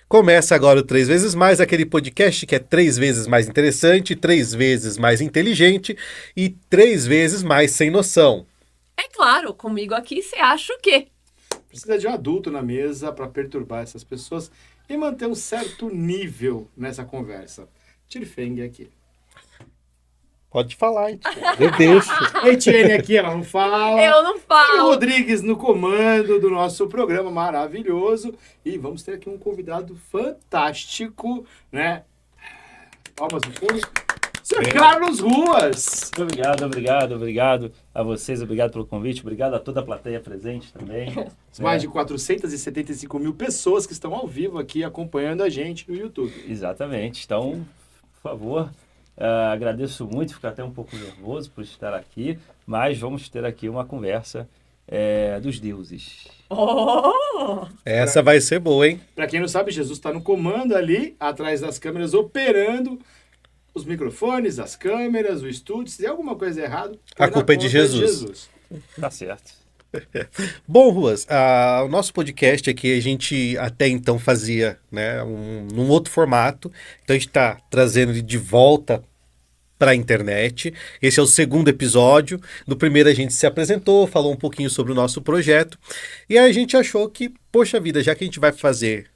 Começa agora o 3 vezes mais, aquele podcast que é 3 vezes mais interessante, 3 vezes mais inteligente e 3 vezes mais sem noção. É claro, comigo aqui você acha o quê? Precisa de um adulto na mesa para perturbar essas pessoas e manter um certo nível nessa conversa. Tirfeng aqui. Pode falar, hein? Eu deixo. A Etienne aqui, ela não fala. Eu não E o falo. Rodrigues no comando do nosso programa maravilhoso. E vamos ter aqui um convidado fantástico, né? Palmas no fundo. Sr. Carlos Ruas. Obrigado a vocês, obrigado pelo convite, obrigado a toda a plateia presente também. Mais de 475 mil pessoas que estão ao vivo aqui acompanhando a gente no YouTube. Exatamente, então, por favor, agradeço muito, fico até um pouco nervoso por estar aqui, mas vamos ter aqui uma conversa dos deuses. Oh! Essa vai ser boa, hein? Para quem não sabe, Jesus está no comando ali, atrás das câmeras, operando os microfones, as câmeras, o estúdio. Se der alguma coisa errada, A culpa é de Jesus. Tá certo. Bom, Ruas, o nosso podcast aqui a gente até então fazia, né, num outro formato. Então a gente está trazendo ele de volta para a internet. Esse é o segundo episódio. No primeiro a gente se apresentou, falou um pouquinho sobre o nosso projeto. E aí a gente achou que, poxa vida, já que a gente vai fazer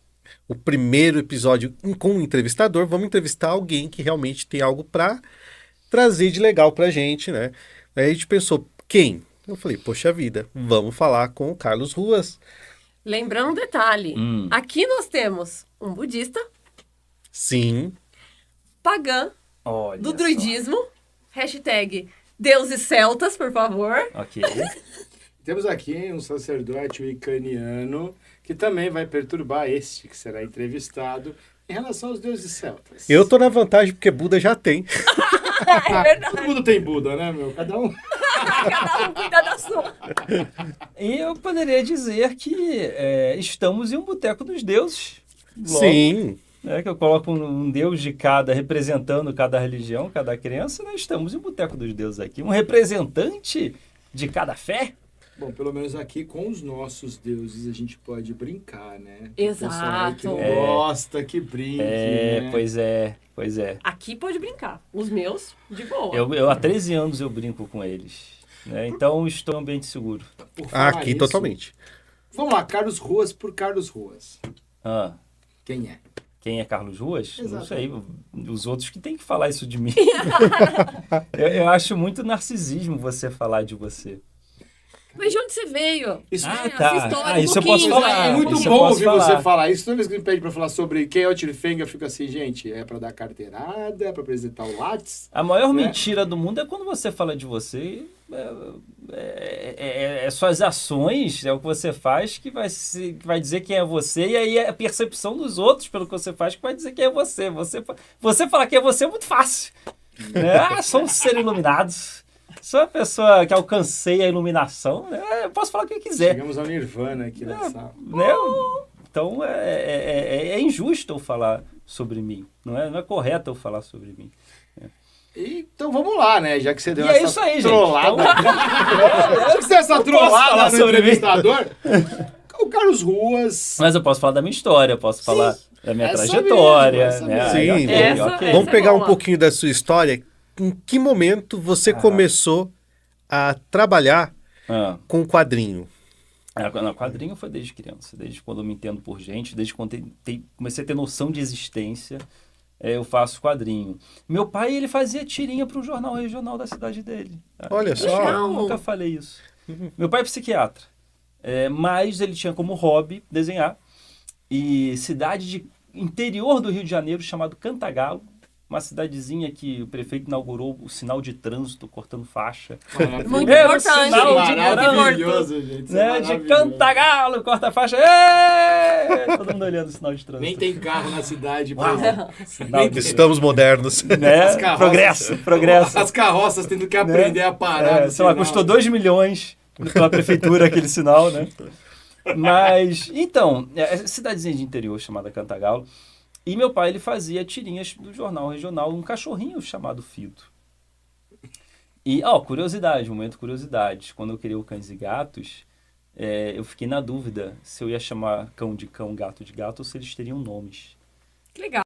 o primeiro episódio com um entrevistador, vamos entrevistar alguém que realmente tem algo para trazer de legal pra gente, né? Aí a gente pensou, quem? Eu falei, poxa vida, vamos falar com o Carlos Ruas. Lembrando um detalhe. Aqui nós temos um budista, Sim. pagã, Olha do só. druidismo, hashtag deuses celtas, por favor. Ok. Temos aqui um sacerdote wicaniano que também vai perturbar este que será entrevistado em relação aos deuses celtas. Eu tô na vantagem porque Buda já tem. É verdade. Todo mundo tem Buda, né, meu? Cada um. Cada um cuida da sua. E eu poderia dizer que estamos em um boteco dos deuses. Logo, Sim. que eu coloco um deus de cada, representando cada religião, cada crença, nós estamos em um boteco dos deuses aqui. Um representante de cada fé. Bom, pelo menos aqui com os nossos deuses a gente pode brincar, né? Exato. O pessoal aí que não gosta que brinque, né? Pois é. Aqui pode brincar. Os meus, de boa. Eu há 13 anos eu brinco com eles. Né? Então estou em um ambiente seguro. Por falar Aqui nisso, totalmente. Vamos lá, Carlos Ruas por Carlos Ruas. Ah, Quem é? quem é Carlos Ruas? Não Exato. sei. Os outros que têm que falar isso de mim. eu acho muito narcisismo você falar de você. Mas de onde você veio? Isso, Ah, Essa tá. história, Isso eu um pouquinho, posso falar. né? É muito isso eu bom posso ouvir falar. você falar isso. Toda vez que me pede pra falar sobre quem é o Tirfeng, eu fico assim, gente, é pra dar carteirada, é pra apresentar o Lattes. A maior Né? mentira do mundo é quando você fala de você. Suas ações, é o que você faz que vai dizer quem é você, e aí é a percepção dos outros pelo que você faz que vai dizer quem é você. Você falar quem é você é muito fácil. Né? Sou um ser iluminado. Sou uma pessoa que alcancei a iluminação. Né? Eu posso falar o que eu quiser. Chegamos ao Nirvana aqui na sala. Né? Então é injusto eu falar sobre mim. Não é correto eu falar sobre mim. Então vamos lá, né? Já que você deu E é essa isso aí, gente. trollada. Já que você deu essa falar trollada no sobre mim. entrevistador. O Carlos Ruas. Mas eu posso falar da minha história, eu posso falar da minha Essa trajetória. mesmo, né? essa Aí, mesmo. ok, Essa- ok. Vamos é pegar um boa. pouquinho da sua história. Em que momento você começou a trabalhar Ah. com quadrinho? No quadrinho foi desde criança, desde quando eu me entendo por gente, desde quando comecei a ter noção de existência, eu faço quadrinho. Meu pai, ele fazia tirinha para um jornal regional da cidade dele. Olha só. Eu nunca falei isso. Meu pai é psiquiatra, mas ele tinha como hobby desenhar. E cidade de interior do Rio de Janeiro, chamado Cantagalo, uma cidadezinha que o prefeito inaugurou o sinal de trânsito, cortando faixa. Muito É, importante. sinal de Maravilhoso, gente. Isso é Né? De maravilhoso. Cantagalo, corta a faixa. Ê! Todo mundo olhando o sinal de trânsito. Nem tem carro na cidade. Uau. Nem tem. Estamos modernos. Né? As carroças. Progresso. As carroças tendo que aprender a parar. no Sei lá, sinal. custou 2 milhões pela prefeitura aquele sinal, né? Mas, então, cidadezinha de interior chamada Cantagalo. E meu pai, ele fazia tirinhas do jornal regional, um cachorrinho chamado Fido. E, curiosidade, momento curiosidade. Quando eu criei o Cães e Gatos, eu fiquei na dúvida se eu ia chamar cão de cão, gato de gato, ou se eles teriam nomes. Que legal.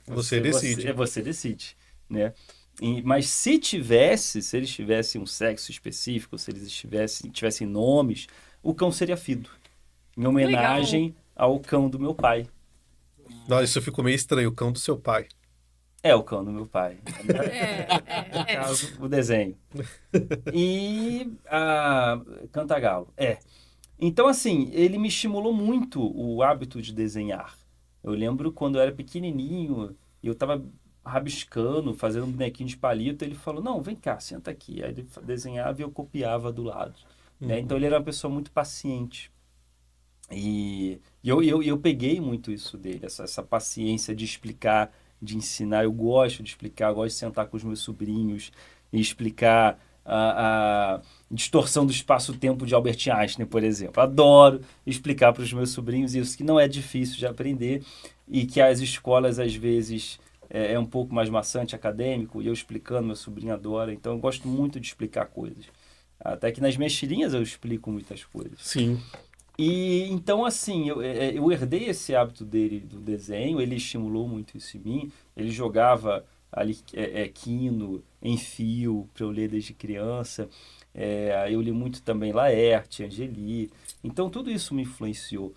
Você decide. Você decide, né? Mas se eles tivessem um sexo específico, se eles tivessem nomes, o cão seria Fido, em homenagem ao cão do meu pai. Não, isso ficou meio estranho, o cão do seu pai. É o cão do meu pai. No É. caso, o desenho. E a Cantagalo. Então, assim, ele me estimulou muito o hábito de desenhar. Eu lembro quando eu era pequenininho e eu estava rabiscando, fazendo um bonequinho de palito, ele falou, não, vem cá, senta aqui. Aí ele desenhava e eu copiava do lado. Né? Então, ele era uma pessoa muito paciente. E eu peguei muito isso dele, essa paciência de explicar, de ensinar. Eu gosto de explicar, eu gosto de sentar com os meus sobrinhos e explicar a distorção do espaço-tempo de Albert Einstein, por exemplo. Adoro explicar para os meus sobrinhos isso, que não é difícil de aprender e que as escolas, às vezes, é um pouco mais maçante acadêmico, e eu explicando, meu sobrinho adora. Então, eu gosto muito de explicar coisas. Até que nas minhas tirinhas eu explico muitas coisas. Sim. E então, assim, eu herdei esse hábito dele do desenho, ele estimulou muito isso em mim. Ele jogava ali Quino em fio para eu ler desde criança. Eu li muito também Laerte, Angeli. Então, tudo isso me influenciou.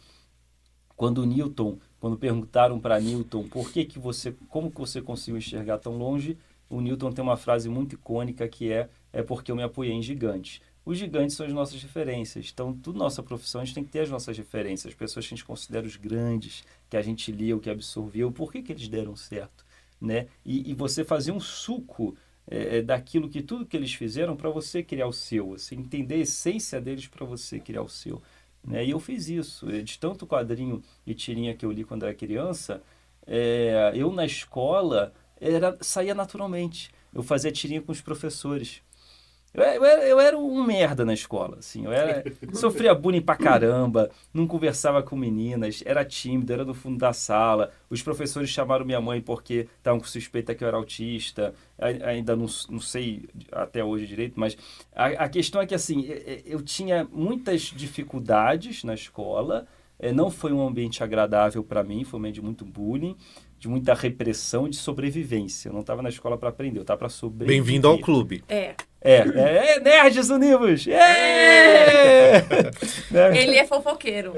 Quando perguntaram para Newton como que você conseguiu enxergar tão longe, o Newton tem uma frase muito icônica que é porque eu me apoiei em gigantes. Os gigantes são as nossas referências. Então, toda nossa profissão, a gente tem que ter as nossas referências. As pessoas que a gente considera os grandes, que a gente lia, que absorveu, por que eles deram certo? Né? E você fazer um suco daquilo que tudo que eles fizeram para você criar o seu. Você entender a essência deles para você criar o seu. Né? E eu fiz isso. De tanto quadrinho e tirinha que eu li quando era criança, eu na escola saía naturalmente. Eu fazia tirinha com os professores. Eu era um merda na escola, assim. Sofria bullying pra caramba, não conversava com meninas, era tímido, era no fundo da sala. Os professores chamaram minha mãe porque estavam com suspeita que eu era autista. Ainda não sei até hoje direito, mas a questão é que, assim, eu tinha muitas dificuldades na escola. Não foi um ambiente agradável para mim, foi um ambiente de muito bullying, de muita repressão, de sobrevivência. Eu não estava na escola para aprender, eu estava para sobreviver. Bem-vindo ao clube. Nerds Univos! Ele é fofoqueiro.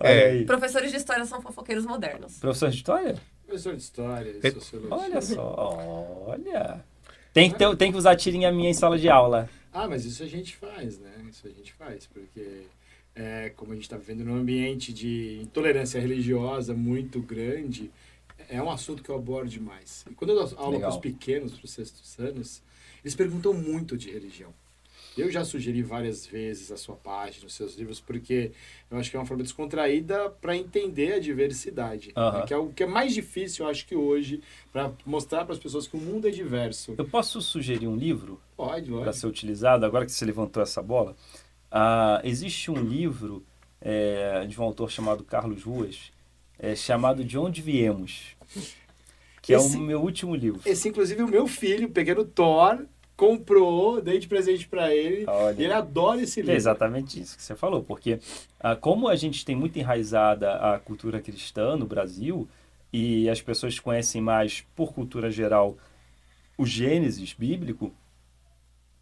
Olha aí. Professores de história são fofoqueiros modernos. Professor de história? Professor de história, sociologia. Olha só, olha. Tem que usar tirinha minha em sala de aula. Ah, mas isso a gente faz, né? Isso a gente faz, porque como a gente está vivendo num ambiente de intolerância religiosa muito grande, é um assunto que eu abordo demais. E quando eu dou aula para os pequenos, para os sextos anos, eles perguntam muito de religião. Eu já sugeri várias vezes a sua página, os seus livros, porque eu acho que é uma forma descontraída para entender a diversidade. Né? Que é o que é mais difícil, eu acho que hoje, para mostrar para as pessoas que o mundo é diverso. Eu posso sugerir um livro? Pode. Para ser utilizado, agora que você levantou essa bola. Existe um livro de um autor chamado Carlos Ruas, chamado De Onde Viemos, que é o meu último livro. Esse, inclusive, o meu filho, pequeno Thor, comprou, dei de presente para ele. Olha, e ele adora esse livro. É exatamente isso que você falou, porque como a gente tem muito enraizada a cultura cristã no Brasil, e as pessoas conhecem mais, por cultura geral, o Gênesis bíblico,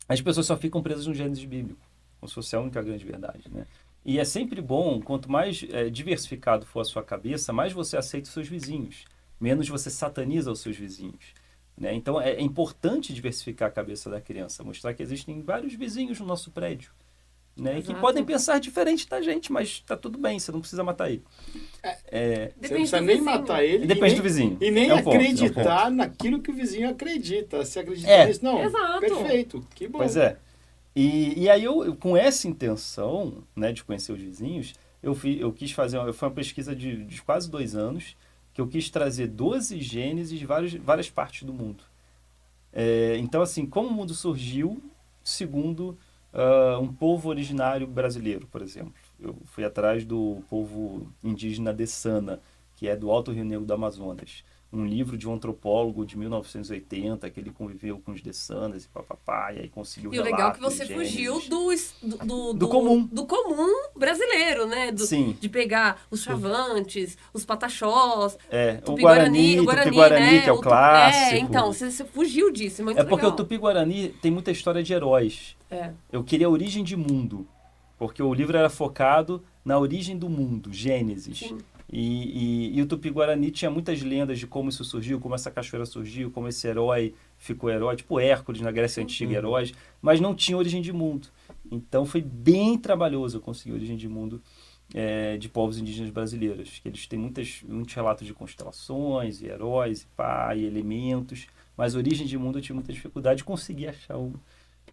as pessoas só ficam presas no Gênesis bíblico, como se fosse a única grande verdade, né? E é sempre bom, quanto mais diversificado for a sua cabeça, mais você aceita os seus vizinhos, menos você sataniza os seus vizinhos. Né? Então, é importante diversificar a cabeça da criança, mostrar que existem vários vizinhos no nosso prédio, né? E que podem pensar diferente da gente, mas está tudo bem, você não precisa matar ele. Você não precisa nem matar ele. Depende do vizinho. E nem acreditar naquilo que o vizinho acredita. Se acreditar nisso, não. Exato. Perfeito, que bom. Pois é. E aí, eu, com essa intenção, né, de conhecer os vizinhos, eu quis fazer foi uma pesquisa de quase 2 anos, que eu quis trazer 12 gêneses de várias partes do mundo. Então, assim, como o mundo surgiu segundo um povo originário brasileiro, por exemplo. Eu fui atrás do povo indígena Dessana, que é do Alto Rio Negro do Amazonas. Um livro de um antropólogo de 1980, que ele conviveu com os Dessandas e papapá, e aí conseguiu E o legal é que relatos, você Gênesis. fugiu Do comum. Do comum brasileiro, né? Sim. De pegar os chavantes, os pataxós, O Guarani, Tupi-Guarani, né? que é o clássico. Então, você fugiu disso, é muito É porque legal. o Tupi-Guarani tem muita história de heróis. Eu queria a origem de mundo, porque o livro era focado na origem do mundo, Gênesis. Sim. E o Tupi-Guarani tinha muitas lendas de como isso surgiu, como essa cachoeira surgiu, como esse herói ficou herói, tipo Hércules na Grécia Antiga, heróis, mas não tinha origem de mundo. Então foi bem trabalhoso eu conseguir a origem de mundo de povos indígenas brasileiros, que eles têm muitos relatos de constelações e heróis e elementos, mas origem de mundo eu tive muita dificuldade de conseguir achar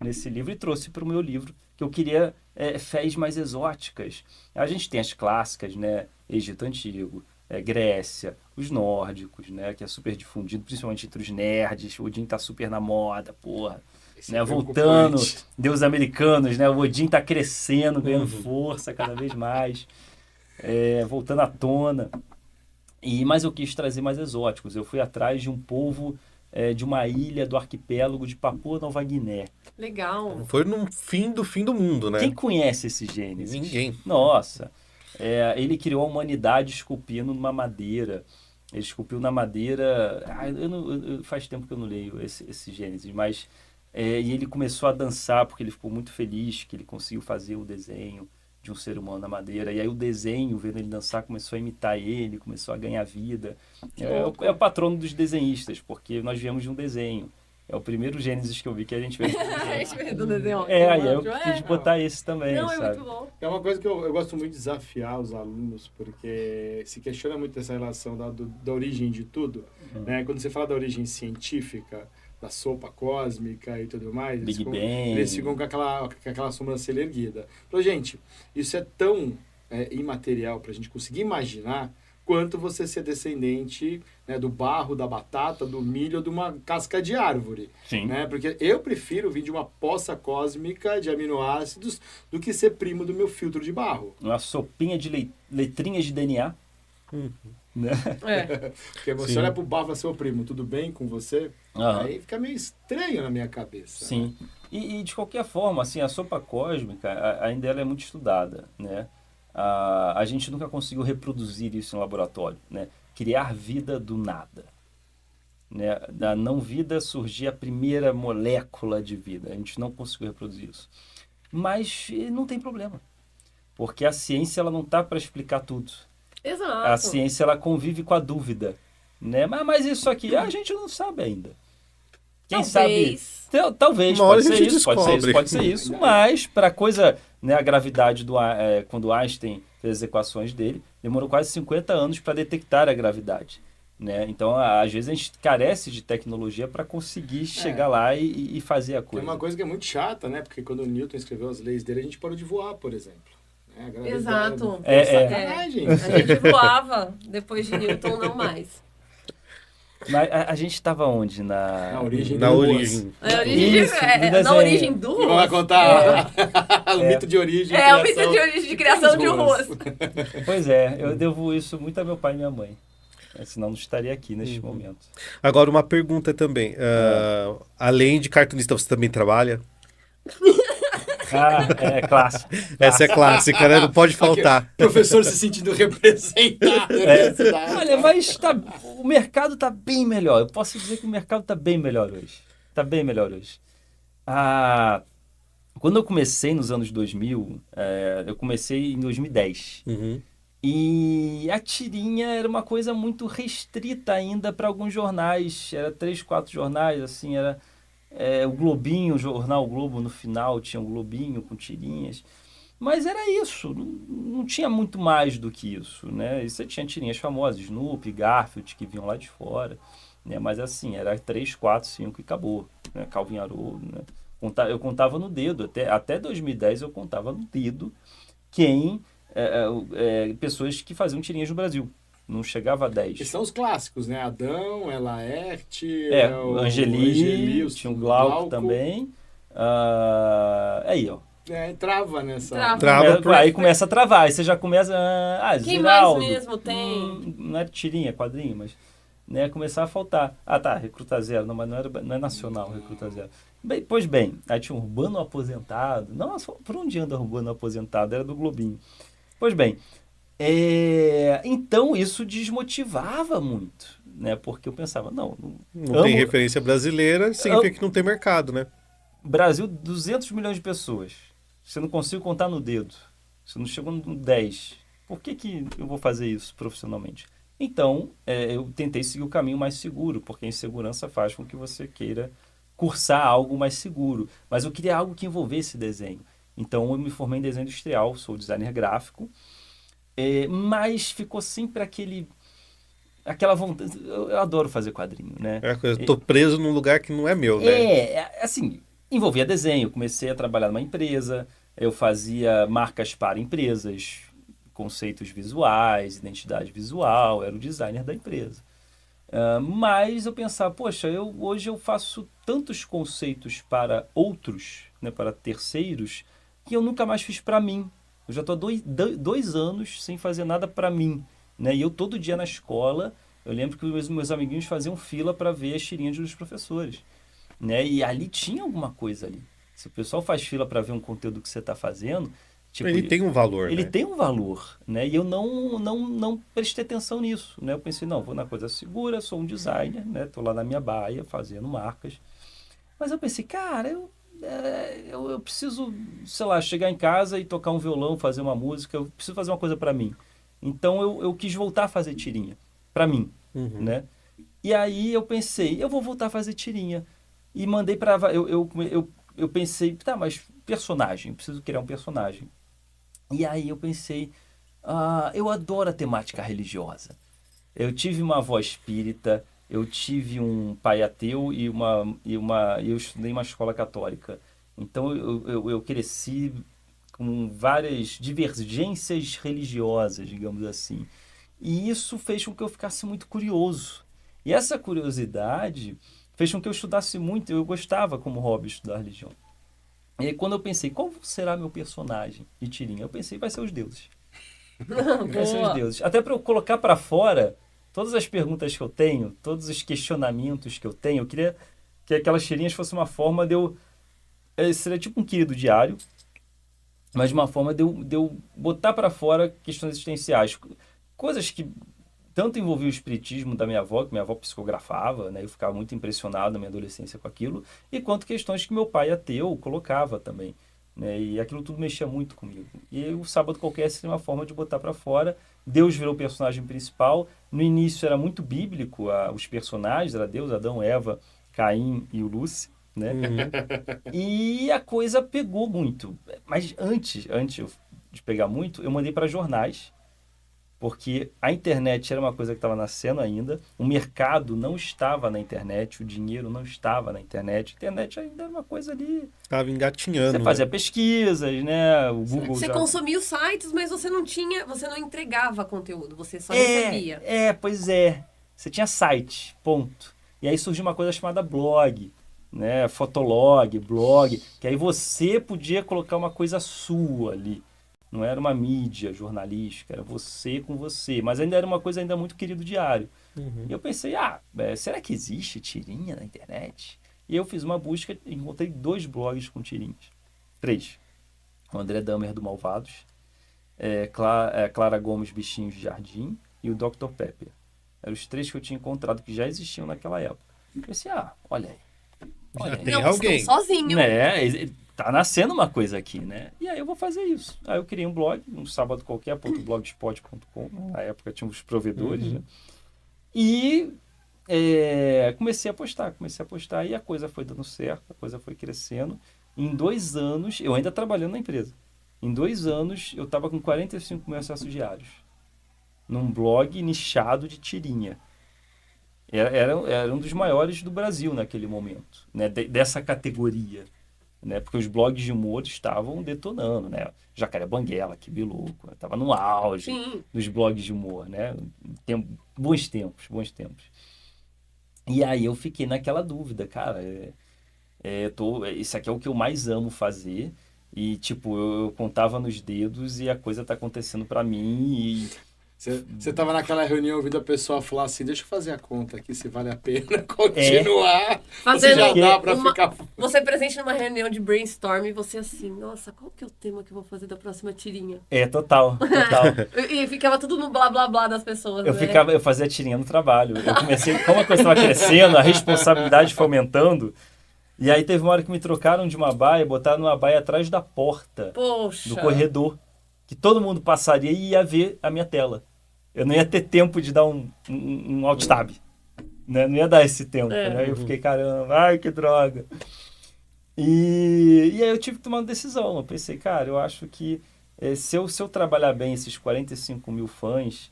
nesse livro e trouxe para o meu livro, que eu queria fés mais exóticas. A gente tem as clássicas, né? Egito Antigo, Grécia, os nórdicos, né? Que é super difundido, principalmente entre os nerds. O Odin tá super na moda, porra. Né? Voltando, deuses americanos, né? O Odin tá crescendo, ganhando força cada vez mais, voltando à tona. Mas eu quis trazer mais exóticos. Eu fui atrás de um povo de uma ilha do arquipélago de Papua Nova Guiné. Legal. Foi no fim do mundo, né? Quem conhece esse Gênesis? Ninguém. Nossa. Ele criou a humanidade esculpindo numa madeira. Ele esculpiu na madeira... faz tempo que eu não leio esse Gênesis, mas... e ele começou a dançar porque ele ficou muito feliz que ele conseguiu fazer o desenho de um ser humano na madeira. E aí o desenho, vendo ele dançar, começou a imitar ele, começou a ganhar vida. É o patrono dos desenhistas, porque nós viemos de um desenho. É o primeiro Gênesis que eu vi que a gente veio. A gente veio do desenho. Aí eu quis botar esse também, Não, sabe? é muito bom. É uma coisa que eu gosto muito de desafiar os alunos, porque se questiona muito essa relação da origem de tudo. Né? Quando você fala da origem científica, da sopa cósmica e tudo mais, eles ficam com aquela sobrancelha erguida. Então, gente, isso é tão imaterial para a gente conseguir imaginar quanto você ser descendente, né, do barro, da batata, do milho ou de uma casca de árvore. Sim. Né? Porque eu prefiro vir de uma poça cósmica de aminoácidos do que ser primo do meu filtro de barro. Uma sopinha de letrinhas de DNA. Né? Porque você olha pro barro e fala, seu primo, tudo bem com você? Aí fica meio estranho na minha cabeça. Sim. Né? E de qualquer forma, assim, a sopa cósmica, ainda ela é muito estudada, né? A gente nunca conseguiu reproduzir isso no laboratório, né? Criar vida do nada. Né? Da não vida surgir a primeira molécula de vida. A gente não conseguiu reproduzir isso. Mas não tem problema. Porque a ciência ela não está para explicar tudo. Exato. A ciência ela convive com a dúvida. Né? Mas isso aqui a gente não sabe ainda. Quem sabe... Talvez, pode ser isso. Mas para coisa... Né, a gravidade quando Einstein fez as equações dele, demorou quase 50 anos para detectar a gravidade. Né? Então, às vezes, a gente carece de tecnologia para conseguir chegar lá e fazer a coisa. É uma coisa que é muito chata, né? Porque quando o Newton escreveu as leis dele, a gente parou de voar, por exemplo. Exato. Sacanagem. A gente voava depois de Newton, não mais. Mas a gente estava onde? Na origem. Na origem. Na origem do Ruas. Vamos contar o mito de origem. O mito de origem de criação de Ruas. Pois eu devo isso muito a meu pai e minha mãe. Senão não estaria aqui neste momento. Agora, uma pergunta também. Além de cartunista, você também trabalha? Clássico. Essa é clássica, né? Não pode faltar. Aqui, professor se sentindo representado. Olha, mas o mercado está bem melhor. Eu posso dizer que o mercado está bem melhor hoje. Está bem melhor hoje. Quando eu comecei nos anos 2000, eu comecei em 2010. E a tirinha era uma coisa muito restrita ainda para alguns jornais. Era 3, 4 jornais, assim, era... o Globinho, o jornal Globo, no final tinha um Globinho com tirinhas, mas era isso, não tinha muito mais do que isso, né? E você tinha tirinhas famosas, Snoopy, Garfield, que vinham lá de fora, né? Mas assim, era 3, 4, 5 e acabou, né? Calvin Haroldo, né? Eu contava no dedo, até 2010 eu contava no dedo pessoas que faziam tirinhas no Brasil. Não chegava a 10. Que são os clássicos, né? Adão, Laerte, Angeli, tinha o Glauco também. Aí, ó. trava nessa... Trava. Aí começa a travar, aí você já começa... Quem Ziraldo, mais mesmo tem? não é tirinha, quadrinho, mas... Né, começar a faltar. Tá, Recruta Zero, não, mas não é nacional, Recruta Zero. Pois bem, aí tinha um Urbano Aposentado. Nossa, por onde anda o Urbano Aposentado? Era do Globinho. Pois bem, então isso desmotivava muito, né? Porque eu pensava, não tem referência brasileira, significa que não tem mercado, né? Brasil, 200 milhões de pessoas. Você não consigo contar no dedo. Você não chegou no 10. Por que eu vou fazer isso profissionalmente? Então, eu tentei seguir o caminho mais seguro, porque a insegurança faz com que você queira cursar algo mais seguro. Mas eu queria algo que envolvesse desenho. Então, eu me formei em desenho industrial, sou designer gráfico, mas ficou sempre aquela vontade. Eu adoro fazer quadrinho, né? Tô preso num lugar que não é meu, né? Assim, envolvia desenho. Comecei a trabalhar numa empresa, eu fazia marcas para empresas, conceitos visuais, identidade visual, era o designer da empresa. Mas eu pensava, poxa, hoje eu faço tantos conceitos para outros, né, para terceiros, que eu nunca mais fiz para mim. Eu já estou há 2 anos sem fazer nada para mim. Né? E eu todo dia na escola, eu lembro que os meus amiguinhos faziam fila para ver as tirinhas dos professores. Né? E ali tinha alguma coisa ali. Se o pessoal faz fila para ver um conteúdo que você está fazendo... Tipo, ele tem um valor, Ele né? tem um valor, né? E eu não prestei atenção nisso, né? Eu pensei, não, vou na coisa segura, sou um designer, né? Tô lá na minha baia fazendo marcas. Mas eu pensei, cara, eu preciso, sei lá, chegar em casa e tocar um violão, fazer uma música, eu preciso fazer uma coisa para mim. Então eu quis voltar a fazer tirinha, para mim, né? E aí eu pensei, eu vou voltar a fazer tirinha. E mandei para... Eu pensei, tá, mas personagem, eu preciso criar um personagem. E aí eu pensei, eu adoro a temática religiosa. Eu tive uma avó espírita, eu tive um pai ateu e eu estudei em uma escola católica. Então eu cresci com várias divergências religiosas, digamos assim. E isso fez com que eu ficasse muito curioso. E essa curiosidade fez com que eu estudasse muito. Eu gostava, como hobby, estudar religião. E aí, quando eu pensei, qual será meu personagem de tirinha? Eu pensei, vai ser os deuses. Vai ser os deuses. Até para eu colocar para fora todas as perguntas que eu tenho, todos os questionamentos que eu tenho. Eu queria que aquelas tirinhas fossem uma forma de eu... seria tipo um querido diário, mas uma forma de eu botar para fora questões existenciais. Coisas que tanto envolvia o espiritismo da minha avó, que minha avó psicografava, né? Eu ficava muito impressionado na minha adolescência com aquilo, e quanto questões que meu pai ateu colocava também, né? E aquilo tudo mexia muito comigo. E o Sábado Qualquer seria uma forma de botar para fora. Deus virou o personagem principal. No início era muito bíblico, os personagens, era Deus, Adão, Eva, Caim e o Lúcio, né? E a coisa pegou muito. Mas antes de pegar muito, eu mandei para jornais, porque a internet era uma coisa que estava nascendo ainda, o mercado não estava na internet, o dinheiro não estava na internet, a internet ainda era uma coisa ali... Estava engatinhando. Você fazia pesquisas, né? O Google Você já... consumia os sites, mas você não entregava conteúdo, você só recebia. Pois é. Você tinha site, ponto. E aí surgiu uma coisa chamada blog, né? Fotolog, blog, que aí você podia colocar uma coisa sua ali. Não era uma mídia jornalística, era você com você. Mas ainda era uma coisa ainda muito querido diário. E eu pensei, será que existe tirinha na internet? E eu fiz uma busca e encontrei 2 blogs com tirinhas. 3. O André Dahmer do Malvados, Clara Gomes Bichinhos de Jardim e o Dr. Pepper. Eram os 3 que eu tinha encontrado que já existiam naquela época. Eu pensei, olha aí. Já tem Não, alguém. estou sozinho. Né? Tá nascendo uma coisa aqui, né? E aí eu vou fazer isso. Aí eu criei um blog, um sábado qualquer, .blogspot.com. Na época tinha uns provedores, né? E comecei a postar. E a coisa foi dando certo, a coisa foi crescendo. Em 2 anos, eu ainda trabalhando na empresa. Em 2 anos, eu estava com 45 mil acessos diários. Num blog nichado de tirinha. Era um dos maiores do Brasil naquele momento, né? Dessa categoria. Né? Porque os blogs de humor estavam detonando, né? Jacaré Banguela, que biluco, estava no auge dos blogs de humor, né? Bons tempos. E aí eu fiquei naquela dúvida, cara, isso aqui é o que eu mais amo fazer, E, tipo, eu contava nos dedos e a coisa tá acontecendo pra mim e... Você tava naquela reunião ouvindo a pessoa falar assim, deixa eu fazer a conta aqui se vale a pena continuar. Fazendo Se já dá pra ficar... Você presente numa reunião de brainstorm e você assim, nossa, qual que é o tema que eu vou fazer da próxima tirinha? Total. E ficava tudo no blá blá blá das pessoas, Eu fazia tirinha no trabalho. Eu comecei, como a coisa estava crescendo, a responsabilidade foi aumentando. E aí teve uma hora que me trocaram de uma baia, botaram uma baia atrás da porta Poxa. do corredor, que todo mundo passaria e ia ver a minha tela. Eu não ia ter tempo de dar um alt tab, né? Não ia dar esse tempo, né? Eu fiquei, caramba, ai que droga. E aí eu tive que tomar uma decisão. Eu pensei, cara, eu acho que se eu trabalhar bem esses 45 mil fãs,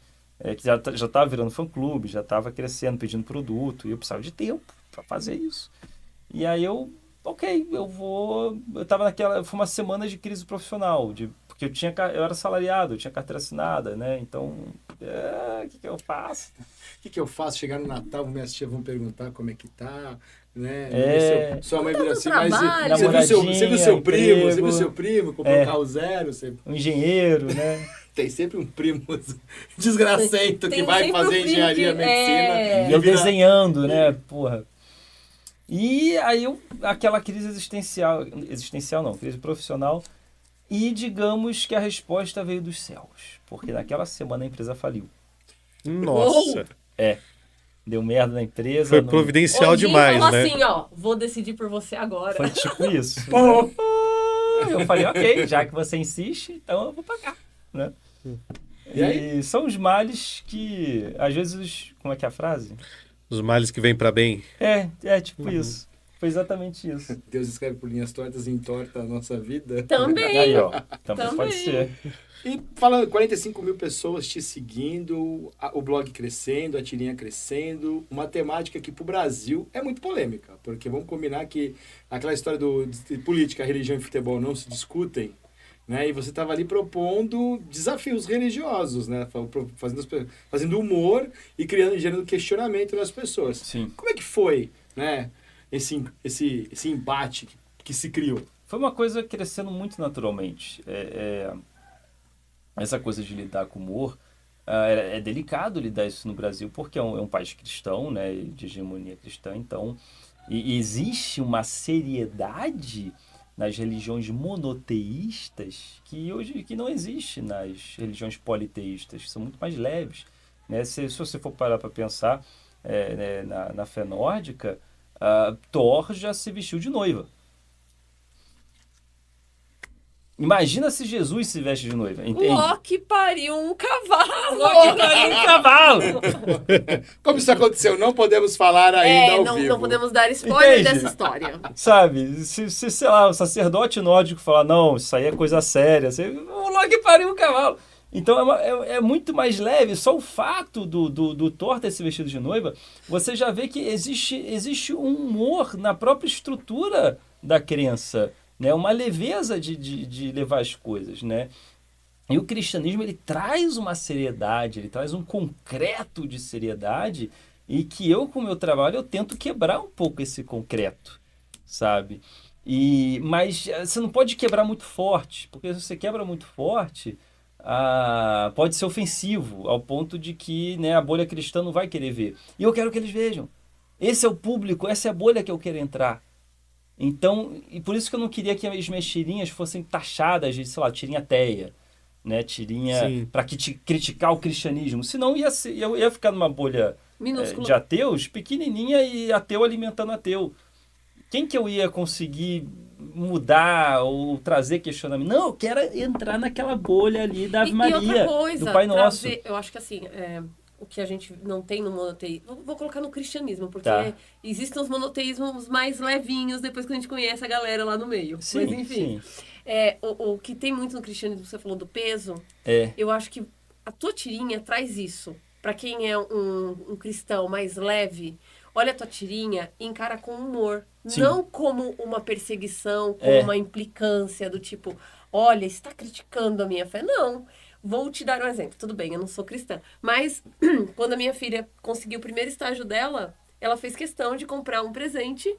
que já estava virando fã-clube, já estava crescendo, pedindo produto, e eu precisava de tempo para fazer isso. E aí eu estava foi uma semana de crise profissional, porque eu era assalariado, eu tinha carteira assinada, né? Então, o que eu faço? O que eu faço? Chegar no Natal, minhas tias vão perguntar como é que tá, né? Sua mãe vira assim, mas você viu seu primo? Você viu seu primo? Comprou um carro zero? Um engenheiro, né? Tem sempre um primo desgracento que vai fazer engenharia, medicina. E eu desenhando, né? Porra. E aí aquela crise existencial não, crise profissional, e digamos que a resposta veio dos céus, porque naquela semana a empresa faliu. Nossa. Deu merda na empresa. Foi providencial demais, falou né? assim, ó, vou decidir por você agora. Foi tipo isso. Eu falei, ok, já que você insiste, então eu vou pagar, né? E são os males que, às vezes, como é que é a frase? Os males que vêm para bem. Tipo isso. Foi exatamente isso. Deus escreve por linhas tortas e entorta a nossa vida. Também. Aí, ó. Também pode ser. E falando, 45 mil pessoas te seguindo, o blog crescendo, a tirinha crescendo, uma temática que pro Brasil é muito polêmica, porque vamos combinar que aquela história de política, religião e futebol não se discutem, né? E você estava ali propondo desafios religiosos, né? Fazendo humor e gerando questionamento nas pessoas. Sim. Como é que foi, né? Esse embate que se criou? Foi uma coisa crescendo muito naturalmente. Essa coisa de lidar com humor, é delicado lidar isso no Brasil, porque é um país cristão, né? De hegemonia cristã, então... E existe uma seriedade nas religiões monoteístas que não existe nas religiões politeístas, que são muito mais leves, né? Se você for parar para pensar na fé nórdica, Thor já se vestiu de noiva. Imagina se Jesus se veste de noiva, entende? Loki pariu um cavalo! Loki pariu um cavalo! Como isso aconteceu? Não podemos falar ainda ao vivo. Não podemos dar spoiler Entende? dessa história. Sabe, se sei lá, o sacerdote nórdico falar, não, isso aí é coisa séria, o Loki pariu um cavalo. Então é muito mais leve, só o fato do Thor ter se vestido de noiva, você já vê que existe um humor na própria estrutura da crença, né? Uma leveza de levar as coisas, né? E o cristianismo, ele traz uma seriedade, ele traz um concreto de seriedade, e que com o meu trabalho, eu tento quebrar um pouco esse concreto, sabe? Mas você não pode quebrar muito forte, porque se você quebra muito forte, pode ser ofensivo, ao ponto de que, né, a bolha cristã não vai querer ver. E eu quero que eles vejam. Esse é o público, essa é a bolha que eu quero entrar. Então, e por isso que eu não queria que as minhas tirinhas fossem taxadas de, sei lá, tirinha ateia, né? Tirinha para criticar o cristianismo. Senão eu ia ficar numa bolha de ateus, pequenininha, e ateu alimentando ateu. Quem que eu ia conseguir mudar ou trazer questionamento? Não, eu quero entrar naquela bolha ali da Ave Maria, outra coisa, do Pai Nosso. Eu acho que assim, o que a gente não tem no monoteísmo, vou colocar no cristianismo, porque existem os monoteísmos mais levinhos depois que a gente conhece a galera lá no meio. Sim, mas enfim, o que tem muito no cristianismo, você falou do peso, eu acho que a tua tirinha traz isso. Para quem é um cristão mais leve, olha a tua tirinha e encara com humor. Sim. Não como uma perseguição, como uma implicância do tipo, olha, está criticando a minha fé. Não. Vou te dar um exemplo. Tudo bem, eu não sou cristã. Mas quando a minha filha conseguiu o primeiro estágio dela, ela fez questão de comprar um presente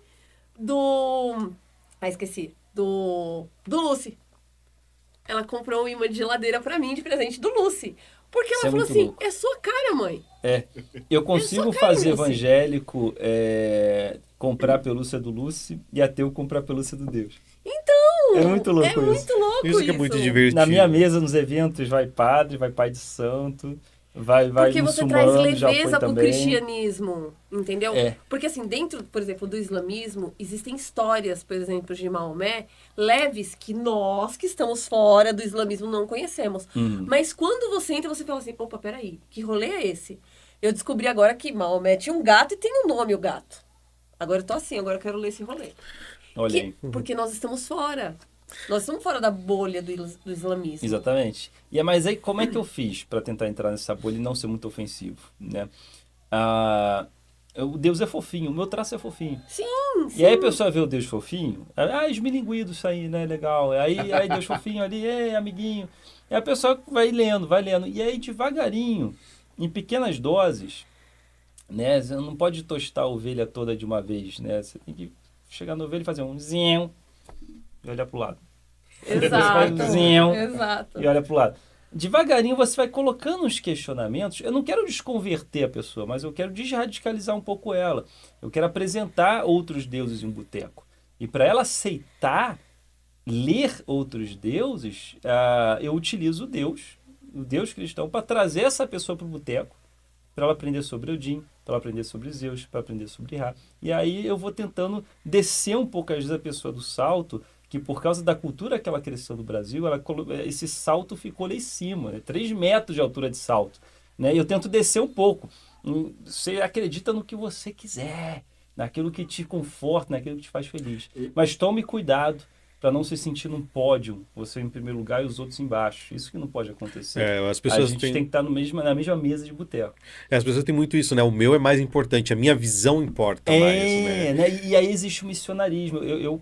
do... esqueci. Do Lucy. ela comprou um imã de geladeira pra mim de presente do Lucy. Porque ela Isso é falou muito assim, louco. é sua cara, mãe. Eu consigo cara, fazer Lucy. evangélico comprar a pelúcia do Lucy e ateu comprar a pelúcia do Deus. Então, É muito louco isso. muito louco Isso que é muito divertido. Na minha mesa, nos eventos, vai padre, vai pai de santo, vai Porque você traz muçulmano, já foi leveza pro também. cristianismo, entendeu? É. Porque assim, dentro, por exemplo, do islamismo, existem histórias, por exemplo, de Maomé, leves que nós que estamos fora do islamismo não conhecemos. Mas quando você entra, você fala assim, opa, peraí, que rolê é esse? Eu descobri agora que Maomé tinha um gato e tem um nome, o gato. Agora eu tô assim, agora eu quero ler esse rolê. Olha aí. Porque nós estamos fora. Nós estamos fora da bolha do islamismo. Exatamente. Mas aí, como é que eu fiz para tentar entrar nessa bolha e não ser muito ofensivo, né? O Deus é fofinho, o meu traço é fofinho. Sim. E aí a pessoa vê o Deus fofinho, esmilinguido isso aí, né? Legal. Aí Deus fofinho ali, amiguinho. E a pessoa vai lendo. E aí, devagarinho, em pequenas doses, né? Você não pode tostar a ovelha toda de uma vez, né? Você tem que chegar na ovelha e fazer um zinho e olhar pro lado. Exato. Exato. E olha pro lado. Devagarinho você vai colocando os questionamentos. Eu não quero desconverter a pessoa, mas eu quero desradicalizar um pouco ela. Eu quero apresentar outros deuses em um boteco. E para ela aceitar ler outros deuses, eu utilizo o Deus cristão, para trazer essa pessoa para o boteco, para ela aprender sobre Odin, para ela aprender sobre Zeus, para aprender sobre Ra. E aí eu vou tentando descer um pouco, às vezes, a pessoa do salto, que por causa da cultura que ela cresceu no Brasil, esse salto ficou lá em cima, né? 3 metros de altura de salto. Né? E eu tento descer um pouco. Você acredita no que você quiser, naquilo que te conforta, naquilo que te faz feliz. Mas tome cuidado para não se sentir num pódio, você em primeiro lugar e os outros embaixo. Isso que não pode acontecer. As pessoas a gente tem que estar na mesma mesa de boteco. As pessoas têm muito isso, né? O meu é mais importante, a minha visão importa mais, né? E aí existe o missionarismo. Eu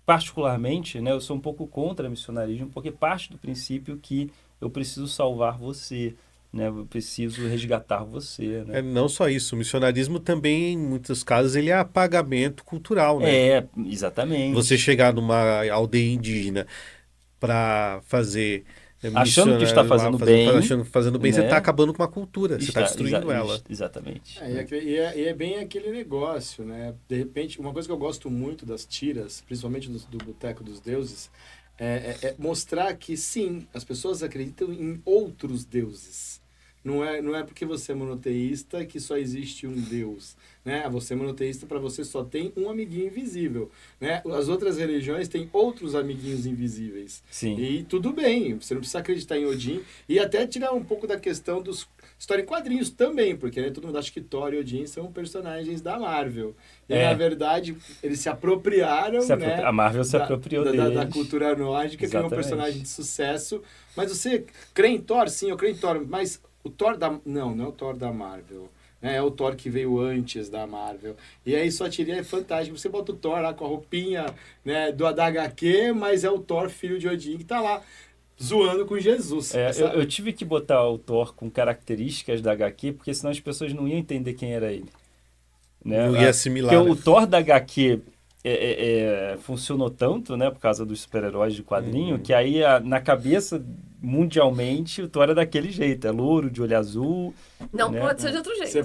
particularmente, né, eu sou um pouco contra o missionarismo, porque parte do princípio que eu preciso salvar você, né? Eu preciso resgatar você, né? Não só isso, o missionarismo também, em muitos casos, ele é apagamento cultural, né? Exatamente. Você chegar numa aldeia indígena para fazer... achando que está fazendo bem, né? Você está acabando com uma cultura, você está destruindo ela. Exatamente. E é bem aquele negócio, né? De repente, uma coisa que eu gosto muito das tiras, principalmente do Boteco dos Deuses, é mostrar que sim, as pessoas acreditam em outros deuses. Não é porque você é monoteísta que só existe um Deus, né? Você é monoteísta, para você só tem um amiguinho invisível, né? As outras religiões têm outros amiguinhos invisíveis. Sim. E tudo bem, você não precisa acreditar em Odin. E até tirar um pouco da questão dos história em quadrinhos também, porque né, todo mundo acha que Thor e Odin são personagens da Marvel. E na verdade, eles se apropriaram, né? A Marvel se apropriou deles. Da cultura nórdica, que é um personagem de sucesso. Mas você crê em Thor? Sim, eu creio em Thor, mas o Thor da... Não é o Thor da Marvel. É o Thor que veio antes da Marvel. E aí sua tirinha é fantástica. Você bota o Thor lá com a roupinha, né, da HQ, mas é o Thor, filho de Odin, que tá lá zoando com Jesus. Eu tive que botar o Thor com características da HQ, porque senão as pessoas não iam entender quem era ele. Né? Não ia assimilar. Porque o Thor da HQ funcionou tanto, né, por causa dos super-heróis de quadrinho, que aí na cabeça, mundialmente, o Thor é daquele jeito. É louro, de olho azul. Não né? pode ser de outro jeito. Você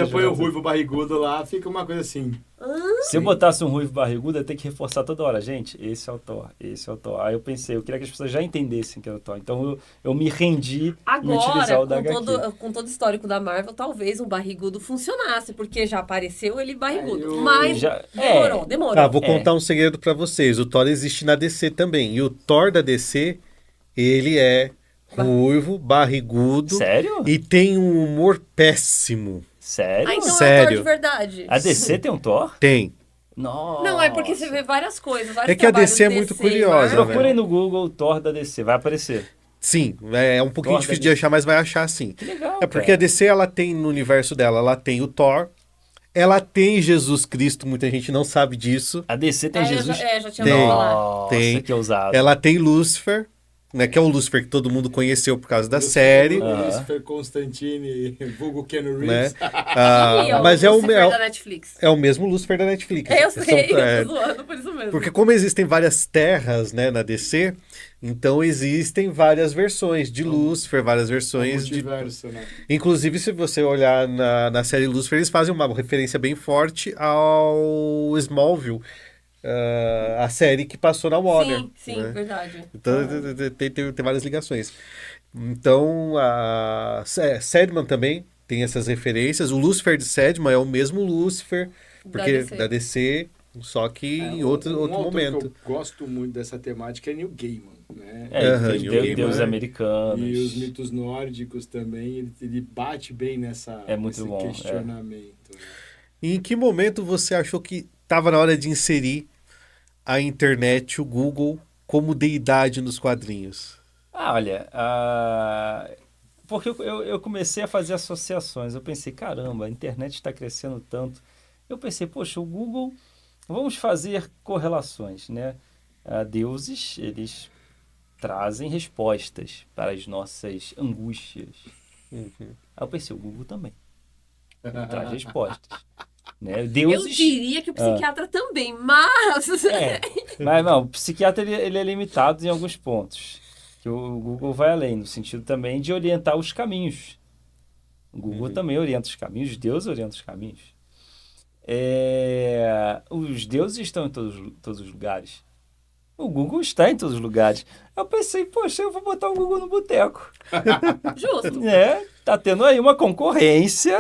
põe o ruivo barrigudo lá, fica uma coisa assim. Se eu botasse um ruivo barrigudo, eu ia ter que reforçar toda hora. Gente, esse é o Thor, esse é o Thor. Aí eu pensei, eu queria que as pessoas já entendessem que era o Thor. Então eu me rendi em utilizar o da HQ. Com todo o histórico da Marvel, talvez um barrigudo funcionasse, porque já apareceu ele barrigudo. Mas demorou. Vou contar um segredo pra vocês. O Thor existe na DC também. E o Thor da DC, ele é ruivo, barrigudo. Sério? E tem um humor péssimo. Sério? Então Sério. é o Thor de verdade. A DC tem um Thor? Tem. Nossa. Não, é porque você vê várias coisas. É que a DC é muito curiosa, né? Procurem no Google o Thor da DC, vai aparecer. Sim, é um pouquinho difícil de achar, mas vai achar sim. Que legal, É porque a DC, ela tem no universo dela, ela tem o Thor, ela tem Jesus Cristo, muita gente não sabe disso. A DC tem Jesus? Já tinha falado. Tem. Que ousado. Ela tem Lúcifer, né, que é o Lúcifer que todo mundo conheceu por causa da série. Lúcifer Constantine, vulgo Keanu Reeves. Né? Mas é da Netflix. É o mesmo Lúcifer da Netflix. Eu sei, eu tô zoando por isso mesmo. Porque como existem várias terras, né, na DC, então existem várias versões de Lúcifer, várias versões multiverso, né? Inclusive, se você olhar na série Lúcifer, eles fazem uma referência bem forte ao Smallville, a série que passou na Warner. Sim, né? Verdade. Então, tem várias ligações. Então, a Sandman também tem essas referências. O Lucifer de Sandman é o mesmo Lucifer da DC, só que em outro momento. Que eu gosto muito dessa temática é Neil Gaiman, né? Deuses americanos. E os mitos nórdicos também, ele bate bem nesse questionamento. Né? E em que momento você achou que estava na hora de inserir a internet, o Google, como deidade nos quadrinhos? Olha, porque eu comecei a fazer associações. Eu pensei, caramba, a internet está crescendo tanto. Eu pensei, poxa, o Google, vamos fazer correlações, né? Deuses, eles trazem respostas para as nossas angústias. Aí eu pensei, o Google também. Ele traz respostas. Né? Deuses, eu diria que o psiquiatra também, mas... Mas não, o psiquiatra ele é limitado em alguns pontos. Que o Google vai além, no sentido também de orientar os caminhos. O Google também orienta os caminhos, Deus orienta os caminhos. Os deuses estão em todos os lugares. O Google está em todos os lugares. Eu pensei, poxa, eu vou botar o Google no boteco. Justo. Tá tendo aí uma concorrência...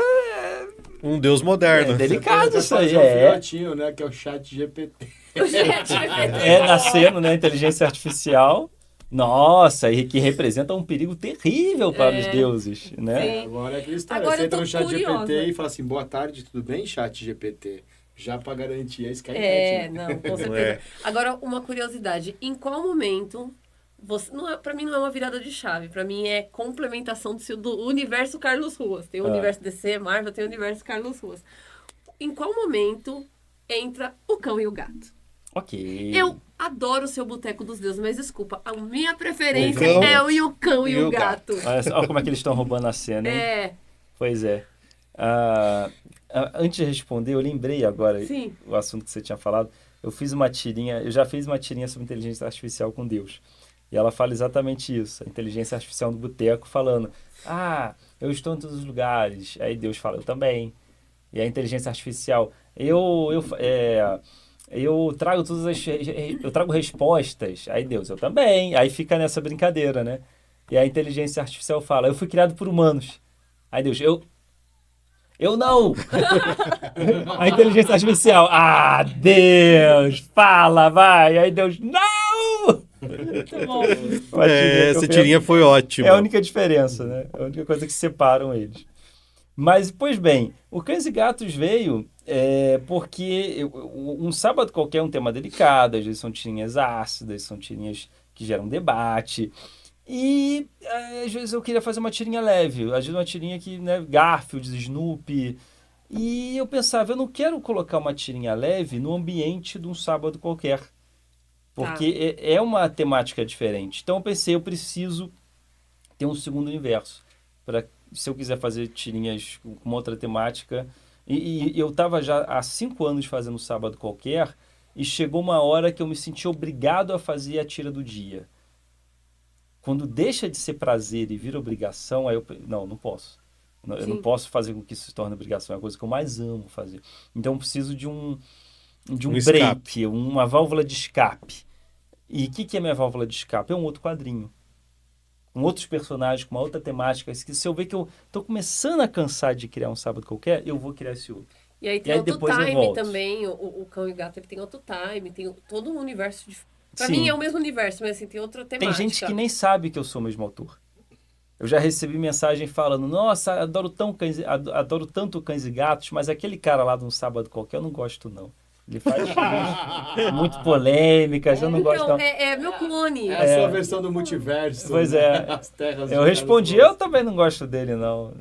Um Deus moderno. É delicado isso aí. Um filhotinho, né? Que é o ChatGPT. Nascendo, né? Inteligência artificial. Nossa, e que representa um perigo terrível para os deuses, né? Sim. Agora é aquela história. Você entra no ChatGPT e fala assim, boa tarde, tudo bem, ChatGPT? Já para garantir a Skynet. Não, com certeza. Agora, uma curiosidade. Em qual momento... Para mim não é uma virada de chave, para mim é complementação do universo Carlos Ruas. Tem o universo DC, Marvel, tem o universo Carlos Ruas. Em qual momento entra o cão e o gato? Ok. Eu adoro o seu Boteco dos Deuses, mas desculpa, a minha preferência é o cão e o gato. Olha como é que eles estão roubando a cena, hein? Pois é. Antes de responder, eu lembrei agora o assunto que você tinha falado. Eu já fiz uma tirinha sobre inteligência artificial com Deus. E ela fala exatamente isso, a inteligência artificial do boteco falando, eu estou em todos os lugares. Aí Deus fala, eu também. E a inteligência artificial, eu trago eu trago respostas. Aí Deus, eu também. Aí fica nessa brincadeira, né? E a inteligência artificial fala, eu fui criado por humanos. Aí Deus, eu não! A inteligência artificial, Deus, fala, vai! Aí Deus, não! Muito bom. Essa tirinha foi ótima. É a única diferença, né? É a única coisa que separam eles. Mas, pois bem, o Cães e Gatos veio porque um sábado qualquer é um tema delicado, às vezes são tirinhas ácidas, são tirinhas que geram debate. E às vezes eu queria fazer uma tirinha leve, às vezes uma tirinha que, né, Garfield, Snoopy. E eu pensava, eu não quero colocar uma tirinha leve no ambiente de um sábado qualquer. Porque é uma temática diferente. Então eu pensei, eu preciso ter um segundo universo. Se eu quiser fazer tirinhas com uma outra temática. E eu estava já há 5 anos fazendo sábado qualquer. E chegou uma hora que eu me senti obrigado a fazer a tira do dia. Quando deixa de ser prazer e vira obrigação, aí eu... Não posso. Eu não posso fazer com que isso se torne obrigação. É a coisa que eu mais amo fazer. Então eu preciso de um break, uma válvula de escape. E o que é minha válvula de escape? É um outro quadrinho. Com outros personagens, com uma outra temática. Se eu ver que eu estou começando a cansar de criar um sábado qualquer, eu vou criar esse outro. E aí tem outro time também. O Cão e Gato ele tem outro time, tem todo um universo de... Pra mim é o mesmo universo, mas assim, tem outra temática. Tem gente que nem sabe que eu sou o mesmo autor. Eu já recebi mensagem falando, nossa, adoro tanto Cães e Gatos, mas aquele cara lá de um sábado qualquer eu não gosto não. Ele faz muito polêmicas, eu não gosto não. É meu clone. É a sua versão do multiverso. Pois é. As terras eu respondi, eu também não gosto dele não.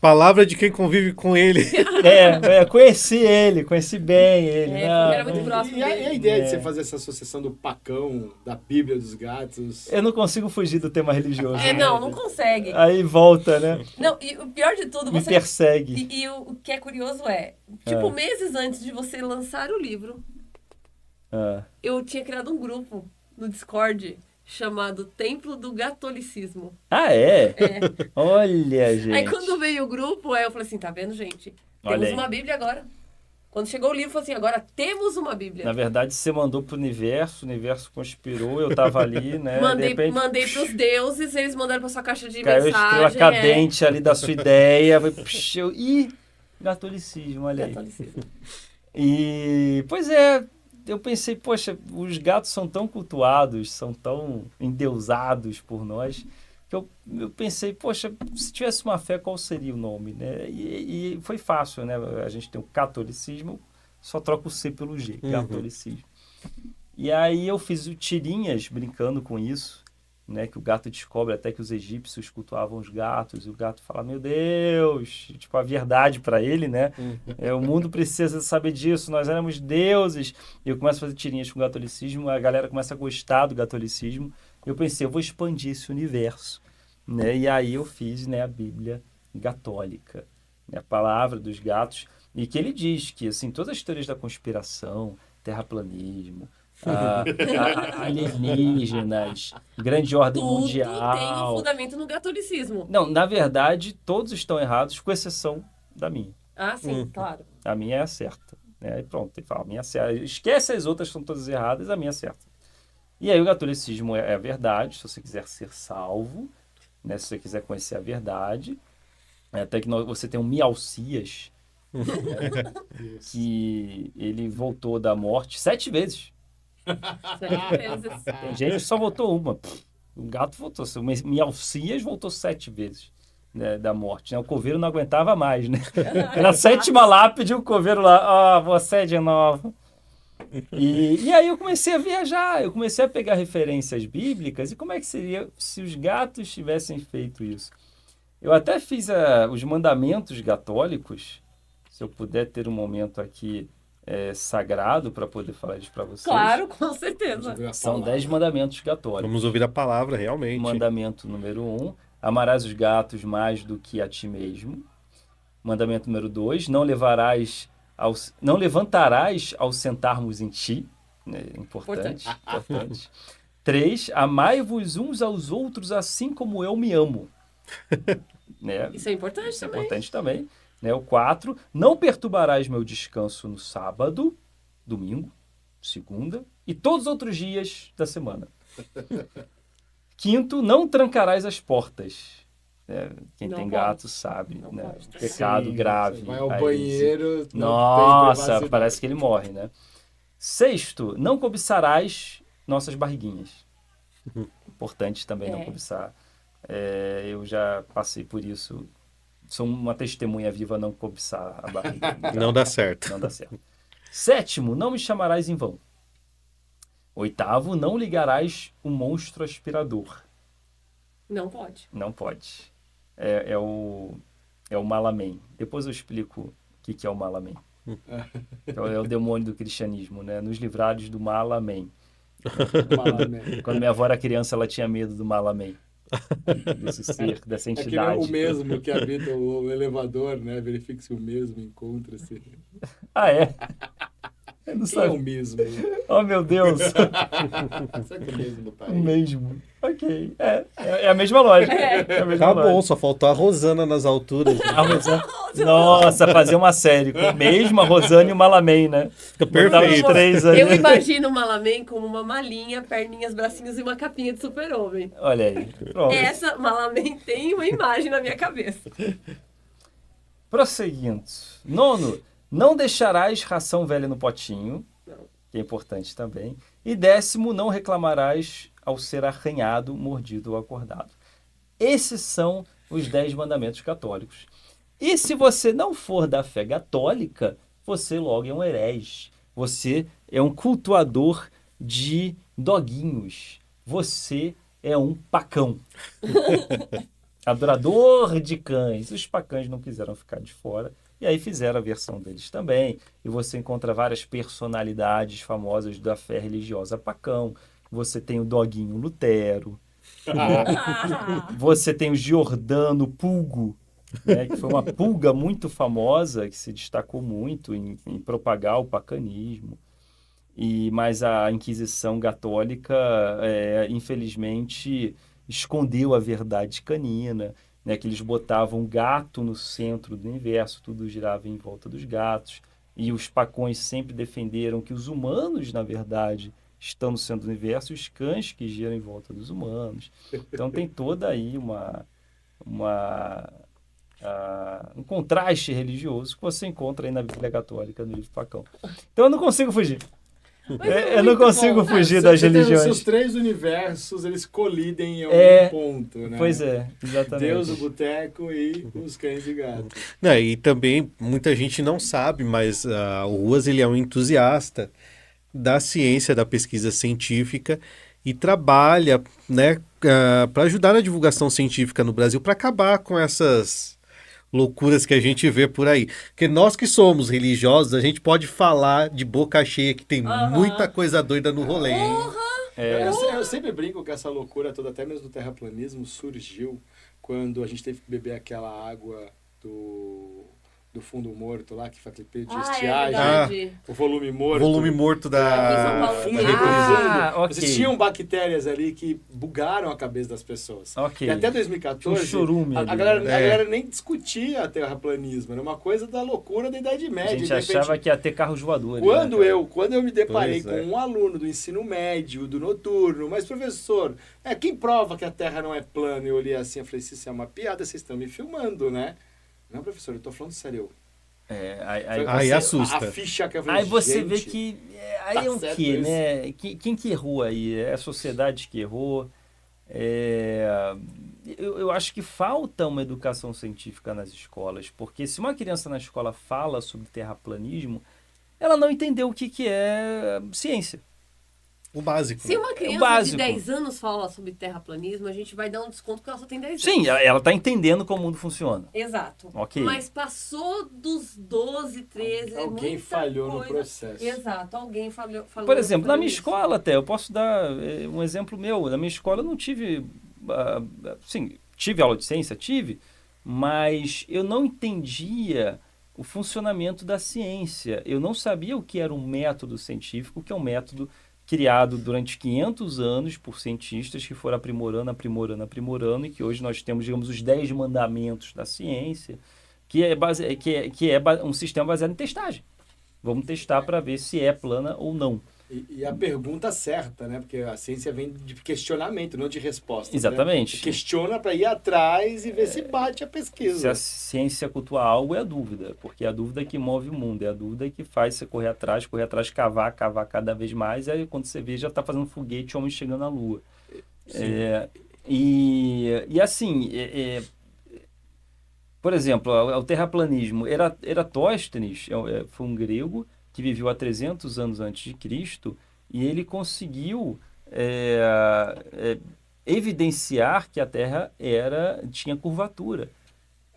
Palavra de quem convive com ele. Conheci bem ele. Era muito próximo E a ideia de você fazer essa associação do pacão, da Bíblia dos gatos? Eu não consigo fugir do tema religioso. Não consegue. Aí volta, né? Não, e o pior de tudo, Me persegue. E o que é curioso é, meses antes de você lançar o livro, eu tinha criado um grupo no Discord chamado Templo do Gatolicismo. Ah, é? Olha, gente. Aí quando veio o grupo, eu falei assim, tá vendo, gente? Temos uma Bíblia agora. Quando chegou o livro, eu falei assim, agora temos uma Bíblia. Na verdade, você mandou pro universo, o universo conspirou, eu tava ali, né? Mandei pros deuses, eles mandaram pra sua caixa de mensagem. Caiu a estrela cadente ali da sua ideia. Gatolicismo, olha aí. E, pois é, eu pensei, poxa, os gatos são tão cultuados, são tão endeusados por nós, que eu pensei, poxa, se tivesse uma fé, qual seria o nome, né? E foi fácil, né? A gente tem o catolicismo, só troca o C pelo G, catolicismo. E aí eu fiz tirinhas brincando com isso, né? Que o gato descobre até que os egípcios cultuavam os gatos, e o gato fala, meu Deus, tipo, a verdade para ele, né? O mundo precisa saber disso, nós éramos deuses. E eu começo a fazer tirinhas com o catolicismo, a galera começa a gostar do catolicismo. Eu pensei, eu vou expandir esse universo, né? E aí eu fiz, né, a Bíblia Gatólica, né? A palavra dos gatos, e que ele diz que, assim, todas as teorias da conspiração, terraplanismo, alienígenas, grande ordem mundial. Tudo tem um fundamento no gatolicismo. Não, na verdade, todos estão errados, com exceção da minha. Ah, sim, claro. A minha é a certa. Né? E pronto, ele fala, a minha é certa. Esquece as outras, estão todas erradas, a minha é certa. E aí o catolicismo é a verdade, se você quiser ser salvo, né? Se você quiser conhecer a verdade. Até que você tem um Mialcias, né? Que ele voltou da morte 7 vezes. 7 vezes. Tem gente que só voltou uma. O gato voltou. O Mialcias voltou 7 vezes, né, da morte. Né? O coveiro não aguentava mais, né? Na 7ª lápide, o coveiro lá, você é de novo. E aí eu comecei a viajar, eu comecei a pegar referências bíblicas. E como é que seria se os gatos tivessem feito isso? Eu até fiz os mandamentos gatólicos. Se eu puder ter um momento aqui sagrado para poder falar isso para vocês. Claro, com certeza. São 10 mandamentos católicos. Vamos ouvir a palavra, realmente. Mandamento número 1, amarás os gatos mais do que a ti mesmo. Mandamento número 2, não levantarás ao sentarmos em ti. Importante. 3, amai-vos uns aos outros assim como eu me amo. Né? Isso é importante Isso também. É importante também. Né? O 4, não perturbarás meu descanso no sábado, domingo, segunda e todos os outros dias da semana. 5, não trancarás as portas. Quem não tem pode. Gato sabe, né? Pecado grave. Vai ao banheiro. Nossa, parece que ele morre, né? 6, não cobiçarás nossas barriguinhas. Importante também não cobiçar. Eu já passei por isso. Sou uma testemunha viva, não cobiçar a barriga. Não dá certo. Não dá certo. 7, não me chamarás em vão. 8, não ligarás o monstro aspirador. Não pode. Não pode. É o Malamém. Depois eu explico o que é o Malamém. É o demônio do cristianismo, né? Nos livrados do Malamém. Quando minha avó era criança, ela tinha medo do Malamém. Desse ser, dessa entidade. É que não é o mesmo que habita o elevador, né? Verifique se o mesmo encontra-se. Ah, é? Eu não sei. É o mesmo. Oh, meu Deus. Será que é o mesmo tá aí? O mesmo. Ok. É a mesma lógica. Tá bom, só faltou a Rosana nas alturas. A Rosana. Nossa, fazer uma série com o mesmo a Rosana e o Malamém, né? Fica perfeito. Eu imagino o Malamém como uma malinha, perninhas, bracinhos e uma capinha de super-homem. Olha aí. Pronto. Essa Malamém tem uma imagem na minha cabeça. Prosseguindo. 9, não deixarás ração velha no potinho, que é importante também. E 10, não reclamarás ao ser arranhado, mordido ou acordado. Esses são os 10 mandamentos católicos. E se você não for da fé católica, você logo é um herege. Você é um cultuador de doguinhos. Você é um pacão. adorador de cães. Os pacães não quiseram ficar de fora. E aí fizeram a versão deles também. E você encontra várias personalidades famosas da fé religiosa pacão. Você tem o Doguinho Lutero. Você tem o Giordano Pulgo, né, que foi uma pulga muito famosa, que se destacou muito em propagar o pacanismo. Mas a Inquisição Católica, infelizmente, escondeu a verdade canina, né, que eles botavam gato no centro do universo, tudo girava em volta dos gatos, e os pacões sempre defenderam que os humanos, na verdade, estão no centro do universo, e os cães que giram em volta dos humanos. Então tem toda aí um contraste religioso que você encontra aí na Bíblia Católica, no livro Pacão. Então eu não consigo fugir. Eu não consigo fugir das religiões. Os 3 universos, eles colidem em algum ponto, né? Pois é, exatamente. Deus, o boteco e os cães e gatos. E também muita gente não sabe, mas o Ruas ele é um entusiasta da ciência, da pesquisa científica e trabalha, né, para ajudar na divulgação científica no Brasil, para acabar com essas loucuras que a gente vê por aí. Porque nós que somos religiosos, a gente pode falar de boca cheia que tem muita coisa doida no rolê, hein? Eu sempre brinco que essa loucura toda, até mesmo do terraplanismo, surgiu quando a gente teve que beber aquela água do fundo morto lá, que foi aquele período de estiagem. O volume morto. Volume morto da... fundo represando. Vocês tinham bactérias ali que bugaram a cabeça das pessoas. Okay. E até 2014, churume a galera nem discutia terraplanismo. Era uma coisa da loucura da Idade Média. A gente achava que ia ter carros voadores. Quando eu me deparei com um aluno do ensino médio, do noturno, mas professor, quem prova que a Terra não é plana? Eu olhei assim e falei, se isso é uma piada, vocês estão me filmando, né? Não, professor, eu tô falando sério. Aí assusta. A ficha que eu falei, aí você vê que... Aí é o quê, né? Quem que errou aí? É a sociedade que errou. Eu acho que falta uma educação científica nas escolas, porque se uma criança na escola fala sobre terraplanismo, ela não entendeu o que é ciência. O básico. Se uma criança de 10 anos fala sobre terraplanismo, a gente vai dar um desconto porque ela só tem 10 anos. Sim, ela está entendendo como o mundo funciona. Exato. Okay. Mas passou dos 12, 13... Alguém falhou no processo. Exato, alguém falhou. Por exemplo, na minha escola até, eu posso dar um exemplo meu. Na minha escola eu não tive... sim, tive aula de ciência, mas eu não entendia o funcionamento da ciência. Eu não sabia o que era um método científico, o que é um método criado durante 500 anos por cientistas que foram aprimorando, e que hoje nós temos, digamos, os 10 mandamentos da ciência, que é um sistema baseado em testagem. Vamos testar para ver se é plana ou não. E a pergunta certa, né? Porque a ciência vem de questionamento, não de resposta. Exatamente. Né? Questiona para ir atrás e ver se bate a pesquisa. Se a ciência cultua algo, é a dúvida. Porque é a dúvida que move o mundo. É a dúvida que faz você correr atrás, cavar cada vez mais. E aí, quando você vê, já está fazendo foguete, homem chegando na Lua. Por exemplo, o terraplanismo. Eratóstenes foi um grego que viveu há 300 anos antes de Cristo, e ele conseguiu evidenciar que a Terra tinha curvatura.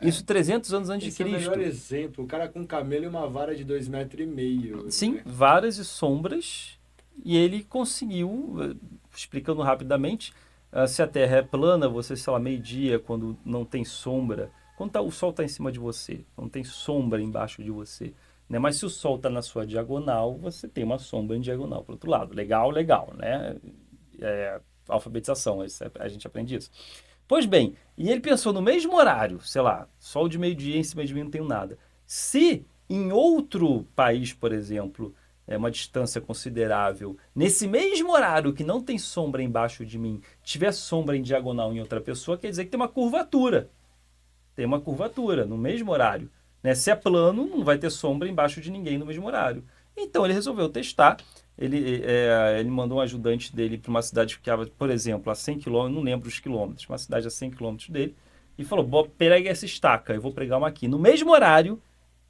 Isso 300 anos antes de Cristo. Esse é o melhor exemplo. O cara com um camelo e uma vara de 2,5 metros. Sim, né? varas e sombras, e ele conseguiu, explicando rapidamente, se a Terra é plana, você, sei lá, meio-dia, quando não tem sombra, quando o Sol está em cima de você, não tem sombra embaixo de você, né? Mas se o Sol está na sua diagonal, você tem uma sombra em diagonal para o outro lado. Legal, né? Alfabetização, a gente aprende isso. Pois bem, e ele pensou no mesmo horário, sei lá, Sol de meio-dia, em cima de mim não tenho nada. Se em outro país, por exemplo, uma distância considerável, nesse mesmo horário que não tem sombra embaixo de mim, tiver sombra em diagonal em outra pessoa, quer dizer que tem uma curvatura. Tem uma curvatura no mesmo horário. Se é plano, não vai ter sombra embaixo de ninguém no mesmo horário. Então ele resolveu testar. Ele mandou um ajudante dele para uma cidade que ficava, por exemplo, a 100 km, não lembro os quilômetros, uma cidade a 100 km dele, e falou, pega essa estaca, eu vou pregar uma aqui. No mesmo horário,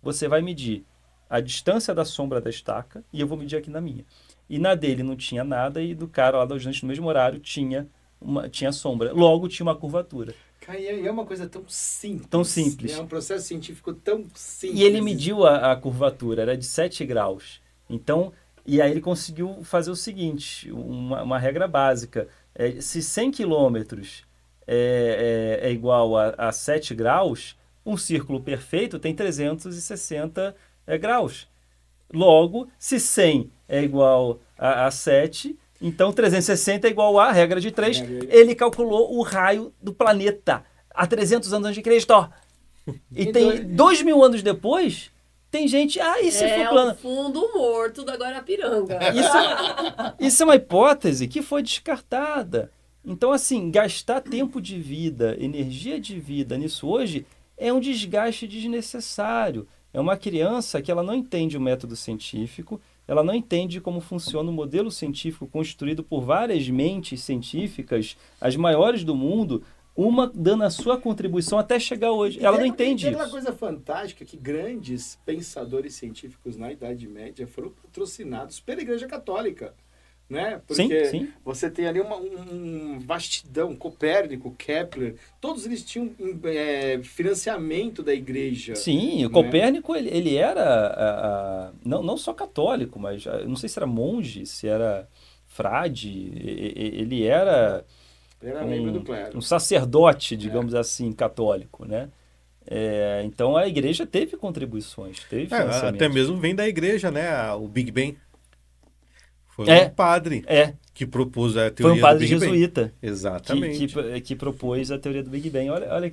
você vai medir a distância da sombra da estaca e eu vou medir aqui na minha. E na dele não tinha nada, e do cara lá do ajudante no mesmo horário tinha sombra. Logo tinha uma curvatura. Cara, e é uma coisa tão simples. Tão simples. É um processo científico tão simples. E ele mediu a curvatura, era de 7 graus. Então, e aí ele conseguiu fazer o seguinte, uma regra básica. Se 100 quilômetros é igual a 7 graus, um círculo perfeito tem 360 graus. Logo, se 100 é igual a 7, então 360 é igual a regra de 3. Ele calculou o raio do planeta há 300 anos antes de Cristo. E tem 2.000 anos depois, tem gente... e se for plano? É o fundo morto da Guarapiranga. Isso é uma hipótese que foi descartada. Então, assim, gastar tempo de vida, energia de vida nisso hoje é um desgaste desnecessário. É uma criança que ela não entende o método científico, ela não entende como funciona o modelo científico construído por várias mentes científicas, as maiores do mundo, uma dando a sua contribuição até chegar hoje. Ela não entende isso. Tem uma coisa fantástica que grandes pensadores científicos na Idade Média foram patrocinados pela Igreja Católica. Né? Porque sim. Você tem ali um vastidão, Copérnico, Kepler, todos eles tinham financiamento da igreja. Sim, o né? Copérnico ele era não só católico, mas não sei se era monge, se era frade, ele era membro do clero. Um sacerdote, digamos assim, católico, né? Então a igreja teve contribuições, teve financiamento. Até mesmo vem da igreja, né? O Big Bang. Foi um padre que propôs a teoria do Big Bang. Foi um padre jesuíta. Exatamente. Que propôs a teoria do Big Bang.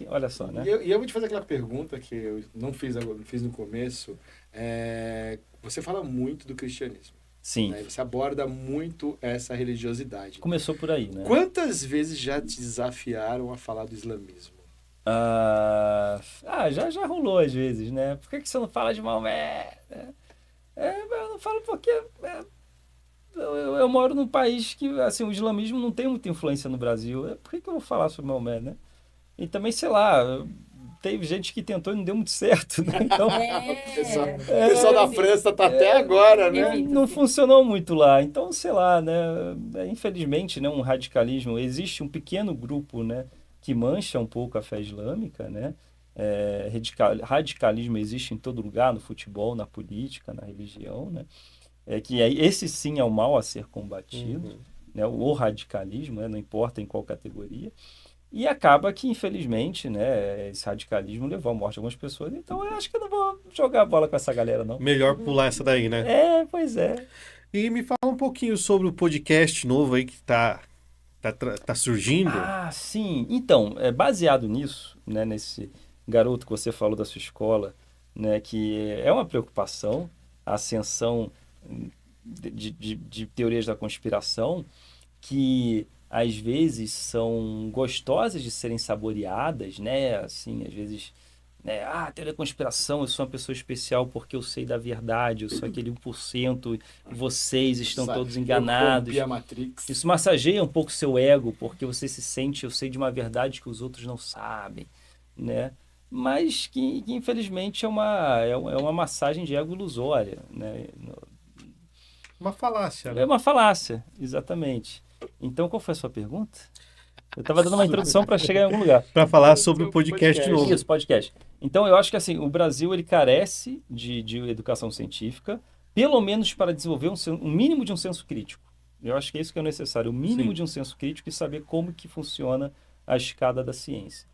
Olha só, né? E eu vou te fazer aquela pergunta que eu não fiz no começo. Você fala muito do cristianismo. Sim. Né? Você aborda muito essa religiosidade. Começou por aí, né? Quantas vezes já te desafiaram a falar do islamismo? Já rolou às vezes, né? Por que você não fala de Maomé? Eu não falo porque... Eu moro num país que, assim, o islamismo não tem muita influência no Brasil. Por que eu vou falar sobre Maomé, né? E também, sei lá, teve gente que tentou e não deu muito certo, né? Então, o pessoal da França tá até agora, né? Não funcionou muito lá. Então, sei lá, né? Infelizmente, né, um radicalismo... Existe um pequeno grupo, né, que mancha um pouco a fé islâmica, né? Radicalismo existe em todo lugar, no futebol, na política, na religião, né? Que esse sim é o mal a ser combatido, né? O radicalismo, né? Não importa em qual categoria, e acaba que, infelizmente, né, esse radicalismo levou à morte de algumas pessoas, então eu acho que eu não vou jogar bola com essa galera, não. Melhor pular essa daí, né? Pois é. E me fala um pouquinho sobre o podcast novo aí que tá surgindo. Sim. Então, baseado nisso, né, nesse garoto que você falou da sua escola, né, que é uma preocupação, a ascensão de teorias da conspiração que às vezes são gostosas de serem saboreadas, né? Assim, às vezes, né? Teoria da conspiração, eu sou uma pessoa especial porque eu sei da verdade, eu sou aquele 1% e vocês estão todos enganados. Eu a Matrix. Isso massageia um pouco seu ego, porque você se sente, eu sei de uma verdade que os outros não sabem, né? Mas que infelizmente é uma massagem de ego ilusória, né? Uma falácia, né? É uma falácia, exatamente. Então, qual foi a sua pergunta? Eu estava dando uma introdução para chegar em algum lugar. Para falar sobre o podcast novo. Isso, podcast. Então, eu acho que assim, o Brasil ele carece de educação científica, pelo menos para desenvolver um mínimo de um senso crítico. Eu acho que é isso que é necessário, o mínimo de um senso crítico e saber como que funciona a escada da ciência.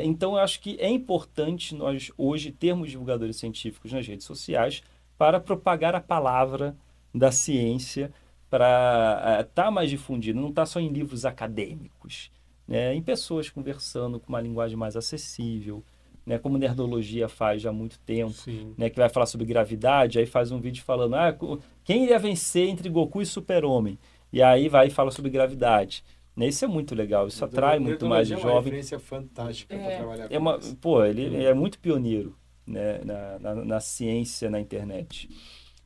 Então, eu acho que é importante nós hoje termos divulgadores científicos nas redes sociais para propagar a palavra da ciência, para estar mais difundido, não está só em livros acadêmicos, né? Em pessoas conversando com uma linguagem mais acessível, né? Como Nerdologia faz já há muito tempo, né? Que vai falar sobre gravidade, aí faz um vídeo falando quem iria vencer entre Goku e Super-Homem, e aí vai e fala sobre gravidade. Isso é muito legal, isso atrai muito mais de jovem. É uma referência fantástica para trabalhar ele é muito pioneiro, né? na ciência, na internet.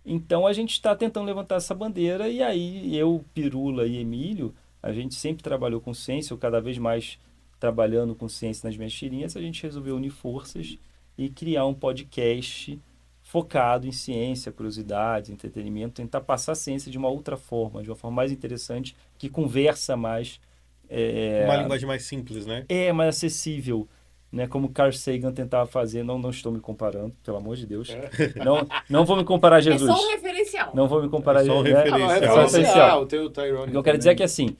Então, a gente está tentando levantar essa bandeira e aí eu, Pirula e Emílio, a gente sempre trabalhou com ciência, eu cada vez mais trabalhando com ciência nas minhas tirinhas, a gente resolveu unir forças e criar um podcast focado em ciência, curiosidades, entretenimento, tentar passar a ciência de uma outra forma, de uma forma mais interessante, que conversa mais Uma linguagem mais simples, né? Mais acessível. Né, como Carl Sagan tentava fazer, não estou me comparando, pelo amor de Deus. Não vou me comparar a Jesus. É só um referencial. Não vou me comparar a Jesus. É só um referencial. O Tyrone. O que eu quero dizer é que assim,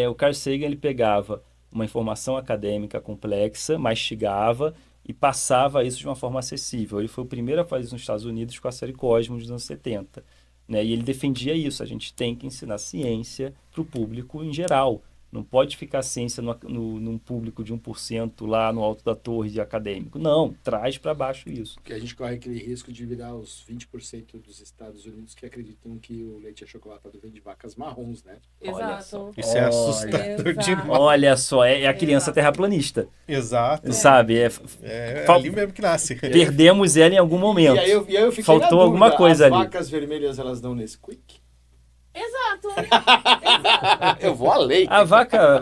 o Carl Sagan ele pegava uma informação acadêmica complexa, mastigava e passava isso de uma forma acessível. Ele foi o primeiro a fazer isso nos Estados Unidos com a série Cosmos dos anos 70. Né? E ele defendia isso, a gente tem que ensinar ciência para o público em geral. Não pode ficar ciência num público de 1% lá no alto da torre de acadêmico. Não, traz para baixo isso. Porque a gente corre aquele risco de virar os 20% dos Estados Unidos que acreditam que o leite achocolatado vem de vacas marrons, né? Exato. Isso é assustador demais. Olha só, é a criança terraplanista. Exato. Sabe? É ali mesmo que nasce. Perdemos ela em algum momento. E aí eu fiquei Faltou na dúvida, alguma coisa ali. As vacas vermelhas, elas dão Nesquik? Exato. Eu vou além. A vaca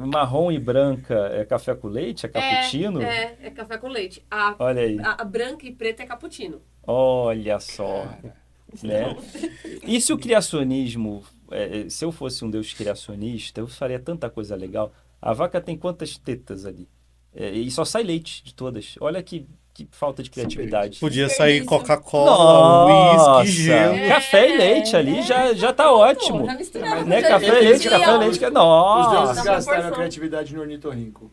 marrom e branca é café com leite? É cappuccino? É café com leite. Olha aí. A branca e preta é cappuccino. Olha só. Né? E se o criacionismo, se eu fosse um deus criacionista, eu faria tanta coisa legal. A vaca tem quantas tetas ali? E só sai leite de todas. Olha que falta de criatividade. Podia sair Coca-Cola, uísque, gelo. Café e leite ali já tá ótimo. Já misturava. Né? Café e leite que é... Os Nossa! deuses gastaram a criatividade no ornitorrinco.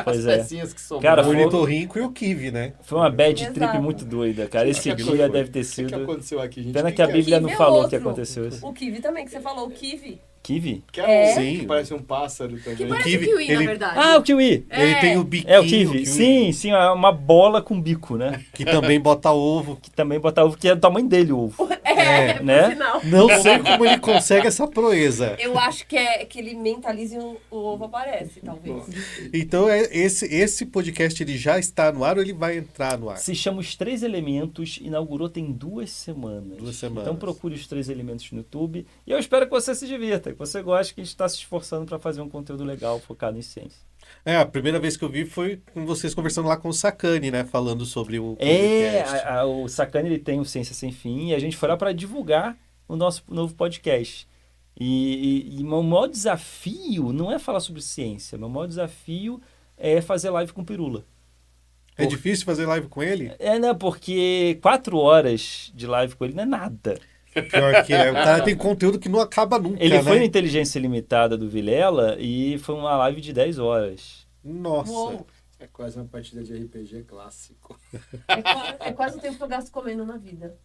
Pois As é. pecinhas que sobraram. Cara, O ornitorrinco e o kiwi, né? Foi uma bad trip Exato. muito doida, cara. Esse dia deve ter sido... O que aconteceu aqui, gente? Pena que a Bíblia não Kiwi é falou outro. que aconteceu isso. O kiwi também, que você falou, o kiwi. Kiwi? Que é um Sim. que parece um pássaro também. Que parece kiwi, kiwi, ele- na verdade. Ah, o kiwi! Ele tem o biquinho. É o kiwi. Sim, é uma bola com bico, né? Que também bota ovo. Que também bota ovo, que é do tamanho dele o ovo. Por né? sinal. Não sei como ele consegue essa proeza. Eu acho que ele mentaliza e o ovo aparece, talvez. Então, esse podcast ele já está no ar ou ele vai entrar no ar? Se chama Os Três Elementos, inaugurou tem 2 semanas. 2 semanas. Então procure Os Três Elementos no YouTube. E eu espero que você se divirta, que você goste, que a gente está se esforçando para fazer um conteúdo legal focado em ciência. A primeira vez que eu vi foi com vocês conversando lá com o Sacani, né? Falando sobre o podcast. O Sacani ele tem o Ciência Sem Fim e a gente foi lá para divulgar o nosso novo podcast. E o meu maior desafio não é falar sobre ciência, meu maior desafio é fazer live com o Pirula. É difícil fazer live com ele? Né? Porque 4 horas de live com ele não é nada. Pior que é. O cara tem conteúdo que não acaba nunca, Ele foi no né? Inteligência Limitada do Vilela e foi uma live de 10 horas. Nossa. Uou. É quase uma partida de RPG clássico. É quase o tempo que eu gasto comendo na vida.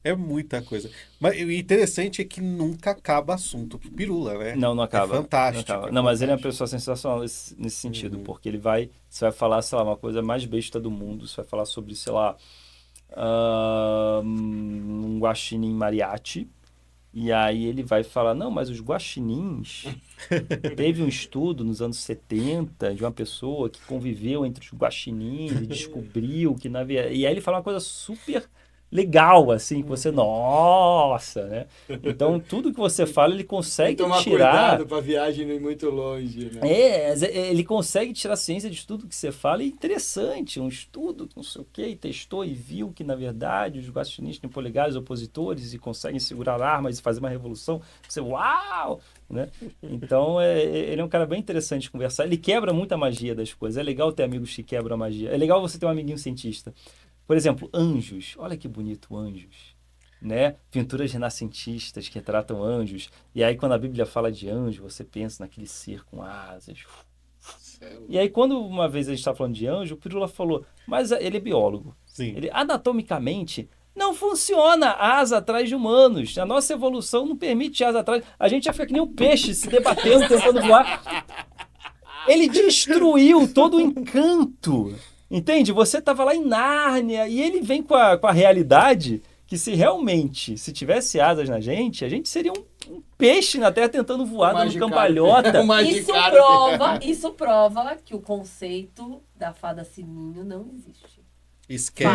É muita coisa. Mas o interessante é que nunca acaba assunto pro Pirula, né? Não acaba. É fantástico. Não, acaba. Não, mas ele é uma pessoa sensacional nesse sentido, porque você vai falar, sei lá, uma coisa mais besta do mundo, você vai falar sobre, sei lá, um guaxinim mariachi, e aí ele vai falar, não, mas os guaxinins, teve um estudo nos anos 70 de uma pessoa que conviveu entre os guaxinins e descobriu que na verdade... E aí ele fala uma coisa super legal, assim, que você, nossa, né? Então, tudo que você fala, ele consegue Tomar tirar... cuidado pra viagem não ir muito longe, né? Ele consegue tirar ciência de tudo que você fala, é interessante, um estudo, não sei o quê, e testou e viu que, na verdade, os guaxinins têm polegares opositores e conseguem segurar armas e fazer uma revolução. Você, uau! Né? Então, ele é um cara bem interessante de conversar. Ele quebra muito a magia das coisas. É legal ter amigos que quebram a magia. É legal você ter um amiguinho cientista. Por exemplo, anjos. Olha que bonito, anjos. Né? Pinturas renascentistas que retratam anjos. E aí, quando a Bíblia fala de anjo, você pensa naquele ser com asas. E aí, quando uma vez a gente estava falando de anjo, o Pirula falou, mas ele é biólogo. Sim. Ele, anatomicamente, não funciona asa atrás de humanos. A nossa evolução não permite asa atrás. A gente já fica que nem um peixe se debatendo, tentando voar. Ele destruiu todo o encanto. Entende? Você estava lá em Nárnia e ele vem com a realidade que se tivesse asas na gente, a gente seria um peixe na Terra tentando voar, dando cambalhota. Isso prova que o conceito da fada sininho não existe. Esquece.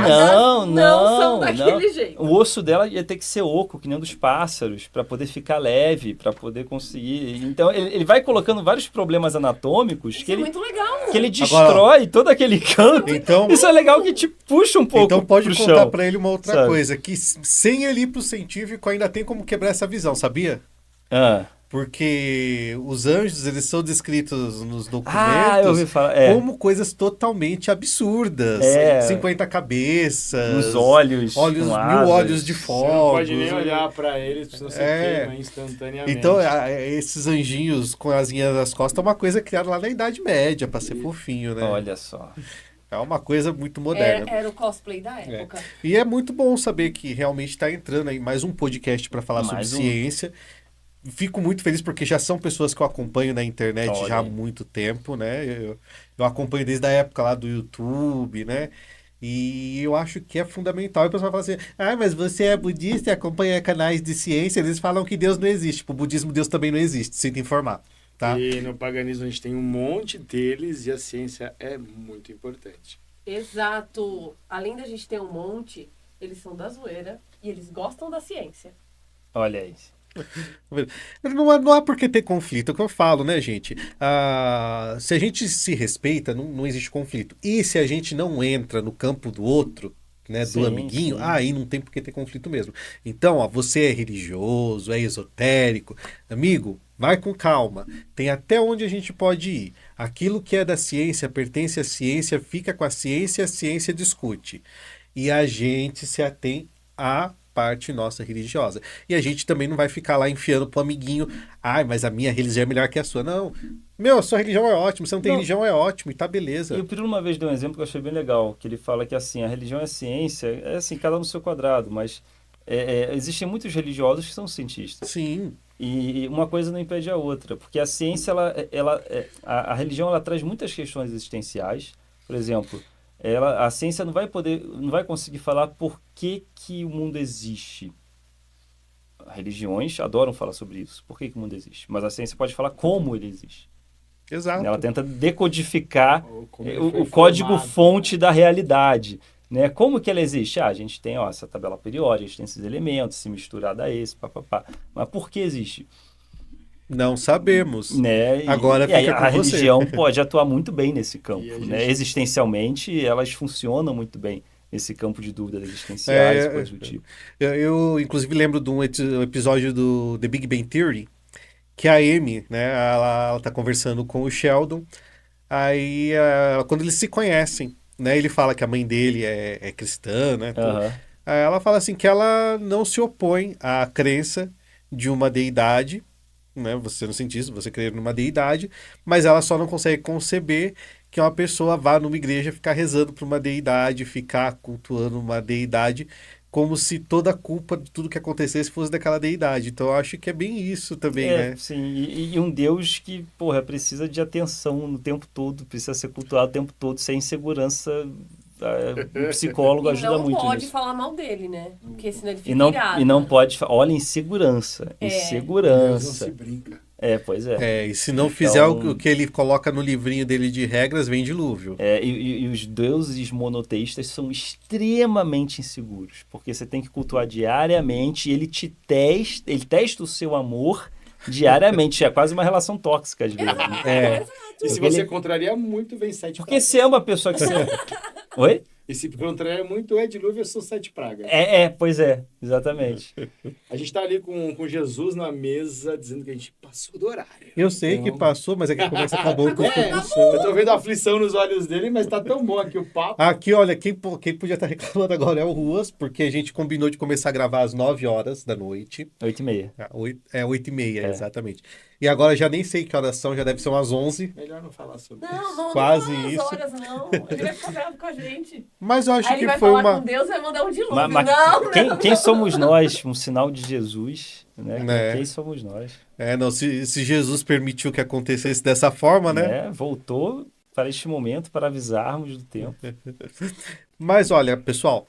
Não são daquele jeito. O osso dela ia ter que ser oco, que nem um dos pássaros, para poder ficar leve, para poder conseguir. Então, ele vai colocando vários problemas anatômicos que muito legal. ele destrói todo aquele canto. Então, isso é legal que te puxa um pouco. Então pode pro contar chão, pra ele uma outra sabe? coisa, que sem ele ir pro científico ainda tem como quebrar essa visão, sabia? Porque os anjos, eles são descritos nos documentos eu ouvi falar. como coisas totalmente absurdas. 50 cabeças, os olhos com 1000 asas. olhos de fogo. Você não pode nem olhar pra eles, senão você queima instantaneamente. Então, esses anjinhos com asinhas nas costas é uma coisa criada lá na Idade Média, pra ser fofinho, né? Olha só. É uma coisa muito moderna. Era o cosplay da época. E é muito bom saber que realmente está entrando aí mais um podcast para falar sobre ciência. Fico muito feliz porque já são pessoas que eu acompanho na internet já há muito tempo, né? Eu acompanho desde a época lá do YouTube, né? E eu acho que é fundamental. E o pessoal fala assim, mas você é budista e acompanha canais de ciência, eles falam que Deus não existe. Pro budismo, Deus também não existe, sinto informar. Tá? E no paganismo a gente tem um monte deles e a ciência é muito importante. Exato. Além da gente ter um monte, eles são da zoeira e eles gostam da ciência. Olha isso. Não há por que ter conflito, é o que eu falo, né, gente? Se a gente se respeita, não existe conflito. E se a gente não entra no campo do outro, né, do amiguinho, aí não tem por que ter conflito mesmo. Então, você é religioso, é esotérico, amigo, vai com calma. Tem até onde a gente pode ir. Aquilo que é da ciência, pertence à ciência, fica com a ciência discute. E a gente se atém à parte nossa religiosa. E a gente também não vai ficar lá enfiando pro amiguinho, mas a minha religião é melhor que a sua. Não. A sua religião é ótima, você não tem religião, é ótimo, e tá beleza. E o Pirula uma vez deu um exemplo que eu achei bem legal, que ele fala que assim, a religião é ciência, é assim, cada um no seu quadrado, mas existem muitos religiosos que são cientistas. Sim. E uma coisa não impede a outra, porque a ciência, a religião, ela traz muitas questões existenciais. Por exemplo, a ciência não vai conseguir falar por que o mundo existe. Religiões adoram falar sobre isso, por que o mundo existe. Mas a ciência pode falar como ele existe. Exato. Ela tenta decodificar o código-fonte da realidade. Né? Como que ela existe? A gente tem essa tabela periódica, a gente tem esses elementos, se misturado a esse, papapá. Mas por que existe? Não sabemos. Né? Agora fica com a você. religião pode atuar muito bem nesse campo. Né? Existencialmente, elas funcionam muito bem nesse campo de dúvidas existenciais, coisas do tipo. Eu, inclusive, lembro de um episódio do The Big Bang Theory, que a Amy, né, ela tá conversando com o Sheldon, aí quando eles se conhecem, né, ele fala que a mãe dele é cristã, né? Aí ela fala assim que ela não se opõe à crença de uma deidade, né? Você não sente isso, você crê numa deidade, mas ela só não consegue conceber que uma pessoa vá numa igreja ficar rezando para uma deidade, ficar cultuando uma deidade, como se toda a culpa de tudo que acontecesse fosse daquela deidade. Então eu acho que é bem isso também, né? Sim, e um Deus que, precisa de atenção no tempo todo, precisa ser cultuado o tempo todo, sem segurança. O psicólogo ajuda muito nisso. Não pode falar mal dele, né? Porque senão ele fica irado. E não pode... Olha, insegurança. Insegurança. Deus não se brinca. Pois é. E se não fizer o que ele coloca no livrinho dele de regras, vem dilúvio. E os deuses monoteístas são extremamente inseguros, porque você tem que cultuar diariamente, ele testa o seu amor diariamente. É quase uma relação tóxica, às vezes. Né? E se você contraria muito, vem 7 Porque se é uma pessoa que você... Oi? E se contraria muito, dilúvio, eu sou 7 pragas. Pois é, exatamente. A gente tá ali com Jesus na mesa, dizendo que a gente passou do horário. Eu sei que passou, mas é que a conversa acabou. Eu tô vendo a aflição nos olhos dele, mas tá tão bom aqui o papo. Aqui, olha, quem podia estar reclamando agora é o Ruas, porque a gente combinou de começar a gravar às 9 horas da noite. 8h30. 8h30, exatamente. E agora já nem sei que horas são, já deve ser umas 11. Melhor não falar sobre isso. Não quase não isso. Horas, não. Ele vai ficar bravo com a gente. Mas eu acho aí que ele vai foi falar uma... com Deus e vai mandar um dilúvio. Quem somos nós? Um sinal de Jesus, né? Quem somos nós? Se Jesus permitiu que acontecesse dessa forma, né? Voltou para este momento, para avisarmos do tempo. Mas olha, pessoal,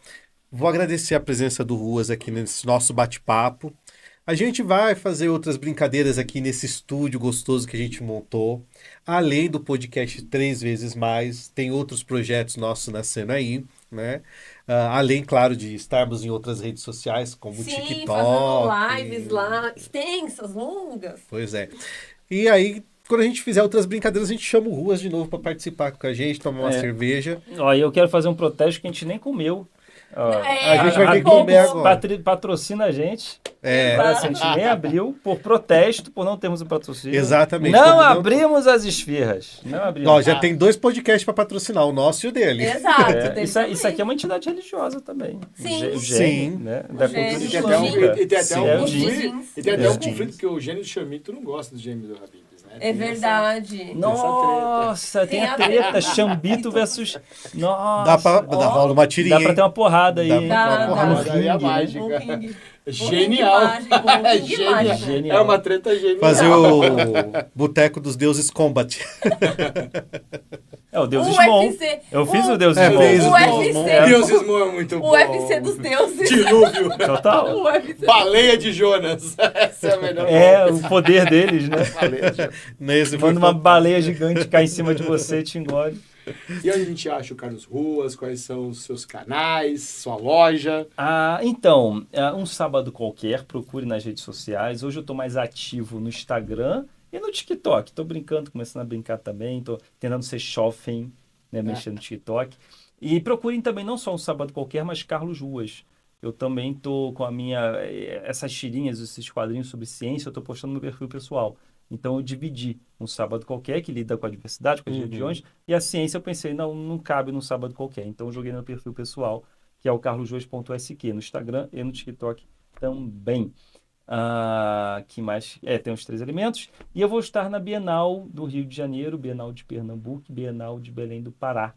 vou agradecer a presença do Ruas aqui nesse nosso bate-papo. A gente vai fazer outras brincadeiras aqui nesse estúdio gostoso que a gente montou. Além do podcast 3 vezes mais, tem outros projetos nossos nascendo aí, né? Além, claro, de estarmos em outras redes sociais, como o TikTok. Fazendo lives lá, extensas, longas. Pois é. E aí, quando a gente fizer outras brincadeiras, a gente chama o Ruas de novo para participar com a gente, tomar uma cerveja. Eu quero fazer um protesto que a gente nem comeu. A gente vai ter que comer agora. Patrocina a gente. A gente nem abriu por protesto, por não termos o patrocínio. Exatamente. Não abrimos as esfirras. Não abrimos. Já tem 2 podcasts para patrocinar, o nosso e o dele. Exato. Isso aqui é uma entidade religiosa também. Sim. Sim. Né? Da cultura E islâmica. tem até um É o conflito, porque o gênio do Chamito não gosta do gênio do Habib's, né? É verdade. Nossa, tem a treta. Chambito versus... Nossa. Dá rola uma tirinha. Dá pra ter uma porrada aí. Dá. Aí a mágica. Genial. Genial. É uma treta genial. Fazer o Boteco dos Deuses Combat. É o Deus O Smon. UFC. Eu fiz o Deus É, Smon. fez O o UFC. Deus Ismo é muito bom. O UFC dos deuses. Dilúvio. Total. O UFC. Baleia de Jonas. Essa é a melhor. O poder deles, né? Baleia de Jonas. Nesse Quando uma baleia gigante cai em cima de você e te engole. E onde a gente acha o Carlos Ruas? Quais são os seus canais, sua loja? Então, um sábado qualquer, procure nas redes sociais. Hoje eu estou mais ativo no Instagram e no TikTok. Estou brincando, começando a brincar também. Estou tentando ser shopping, né, mexendo no TikTok. E procurem também não só um sábado qualquer, mas Carlos Ruas. Eu também estou com essas tirinhas, esses quadrinhos sobre ciência, eu estou postando no meu perfil pessoal. Então eu dividi um sábado qualquer que lida com a diversidade, com as religiões, e a ciência eu pensei, não cabe num sábado qualquer. Então eu joguei no perfil pessoal, que é o carlosruas.sk, no Instagram e no TikTok também. Que mais? Tem os 3 elementos. E eu vou estar na Bienal do Rio de Janeiro, Bienal de Pernambuco, Bienal de Belém do Pará.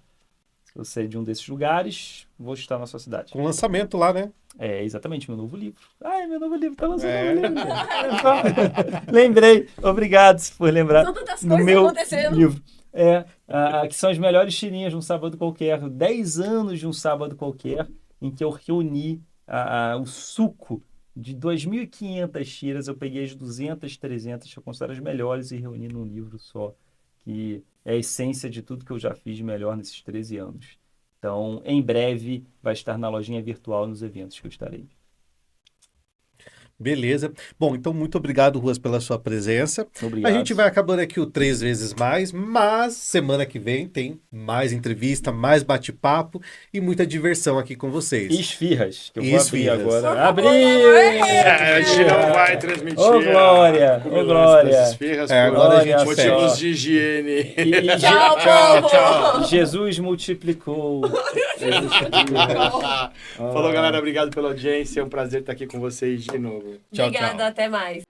Se você é de um desses lugares, vou estar na sua cidade. Com lançamento lá, né? Exatamente, meu novo livro. Meu novo livro, tá lançando um novo livro. Lembrei, obrigado por lembrar. São tantas no coisas meu acontecendo. livro. Que são as melhores tirinhas de um sábado qualquer. 10 anos de um sábado qualquer, em que eu reuni o suco de 2.500 tiras. Eu peguei as 200, 300, que eu considero as melhores, e reuni num livro só, que é a essência de tudo que eu já fiz de melhor nesses 13 anos. Então, em breve, vai estar na lojinha virtual nos eventos que eu estarei. Beleza. Bom, então muito obrigado, Ruas, pela sua presença. Obrigado. A gente vai acabando aqui o 3 vezes mais, mas semana que vem tem mais entrevista, mais bate-papo e muita diversão aqui com vocês. Esfirras, que eu vou Esfirras. abrir agora. Abri! A gente não vai transmitir. Ô, Glória! Ô, Glória! Esfirras agora a gente motivos de higiene. Tchau, povo! Jesus multiplicou. Falou, galera. Obrigado pela audiência. É um prazer estar aqui com vocês de novo. Tchau, Obrigada, tchau. até mais.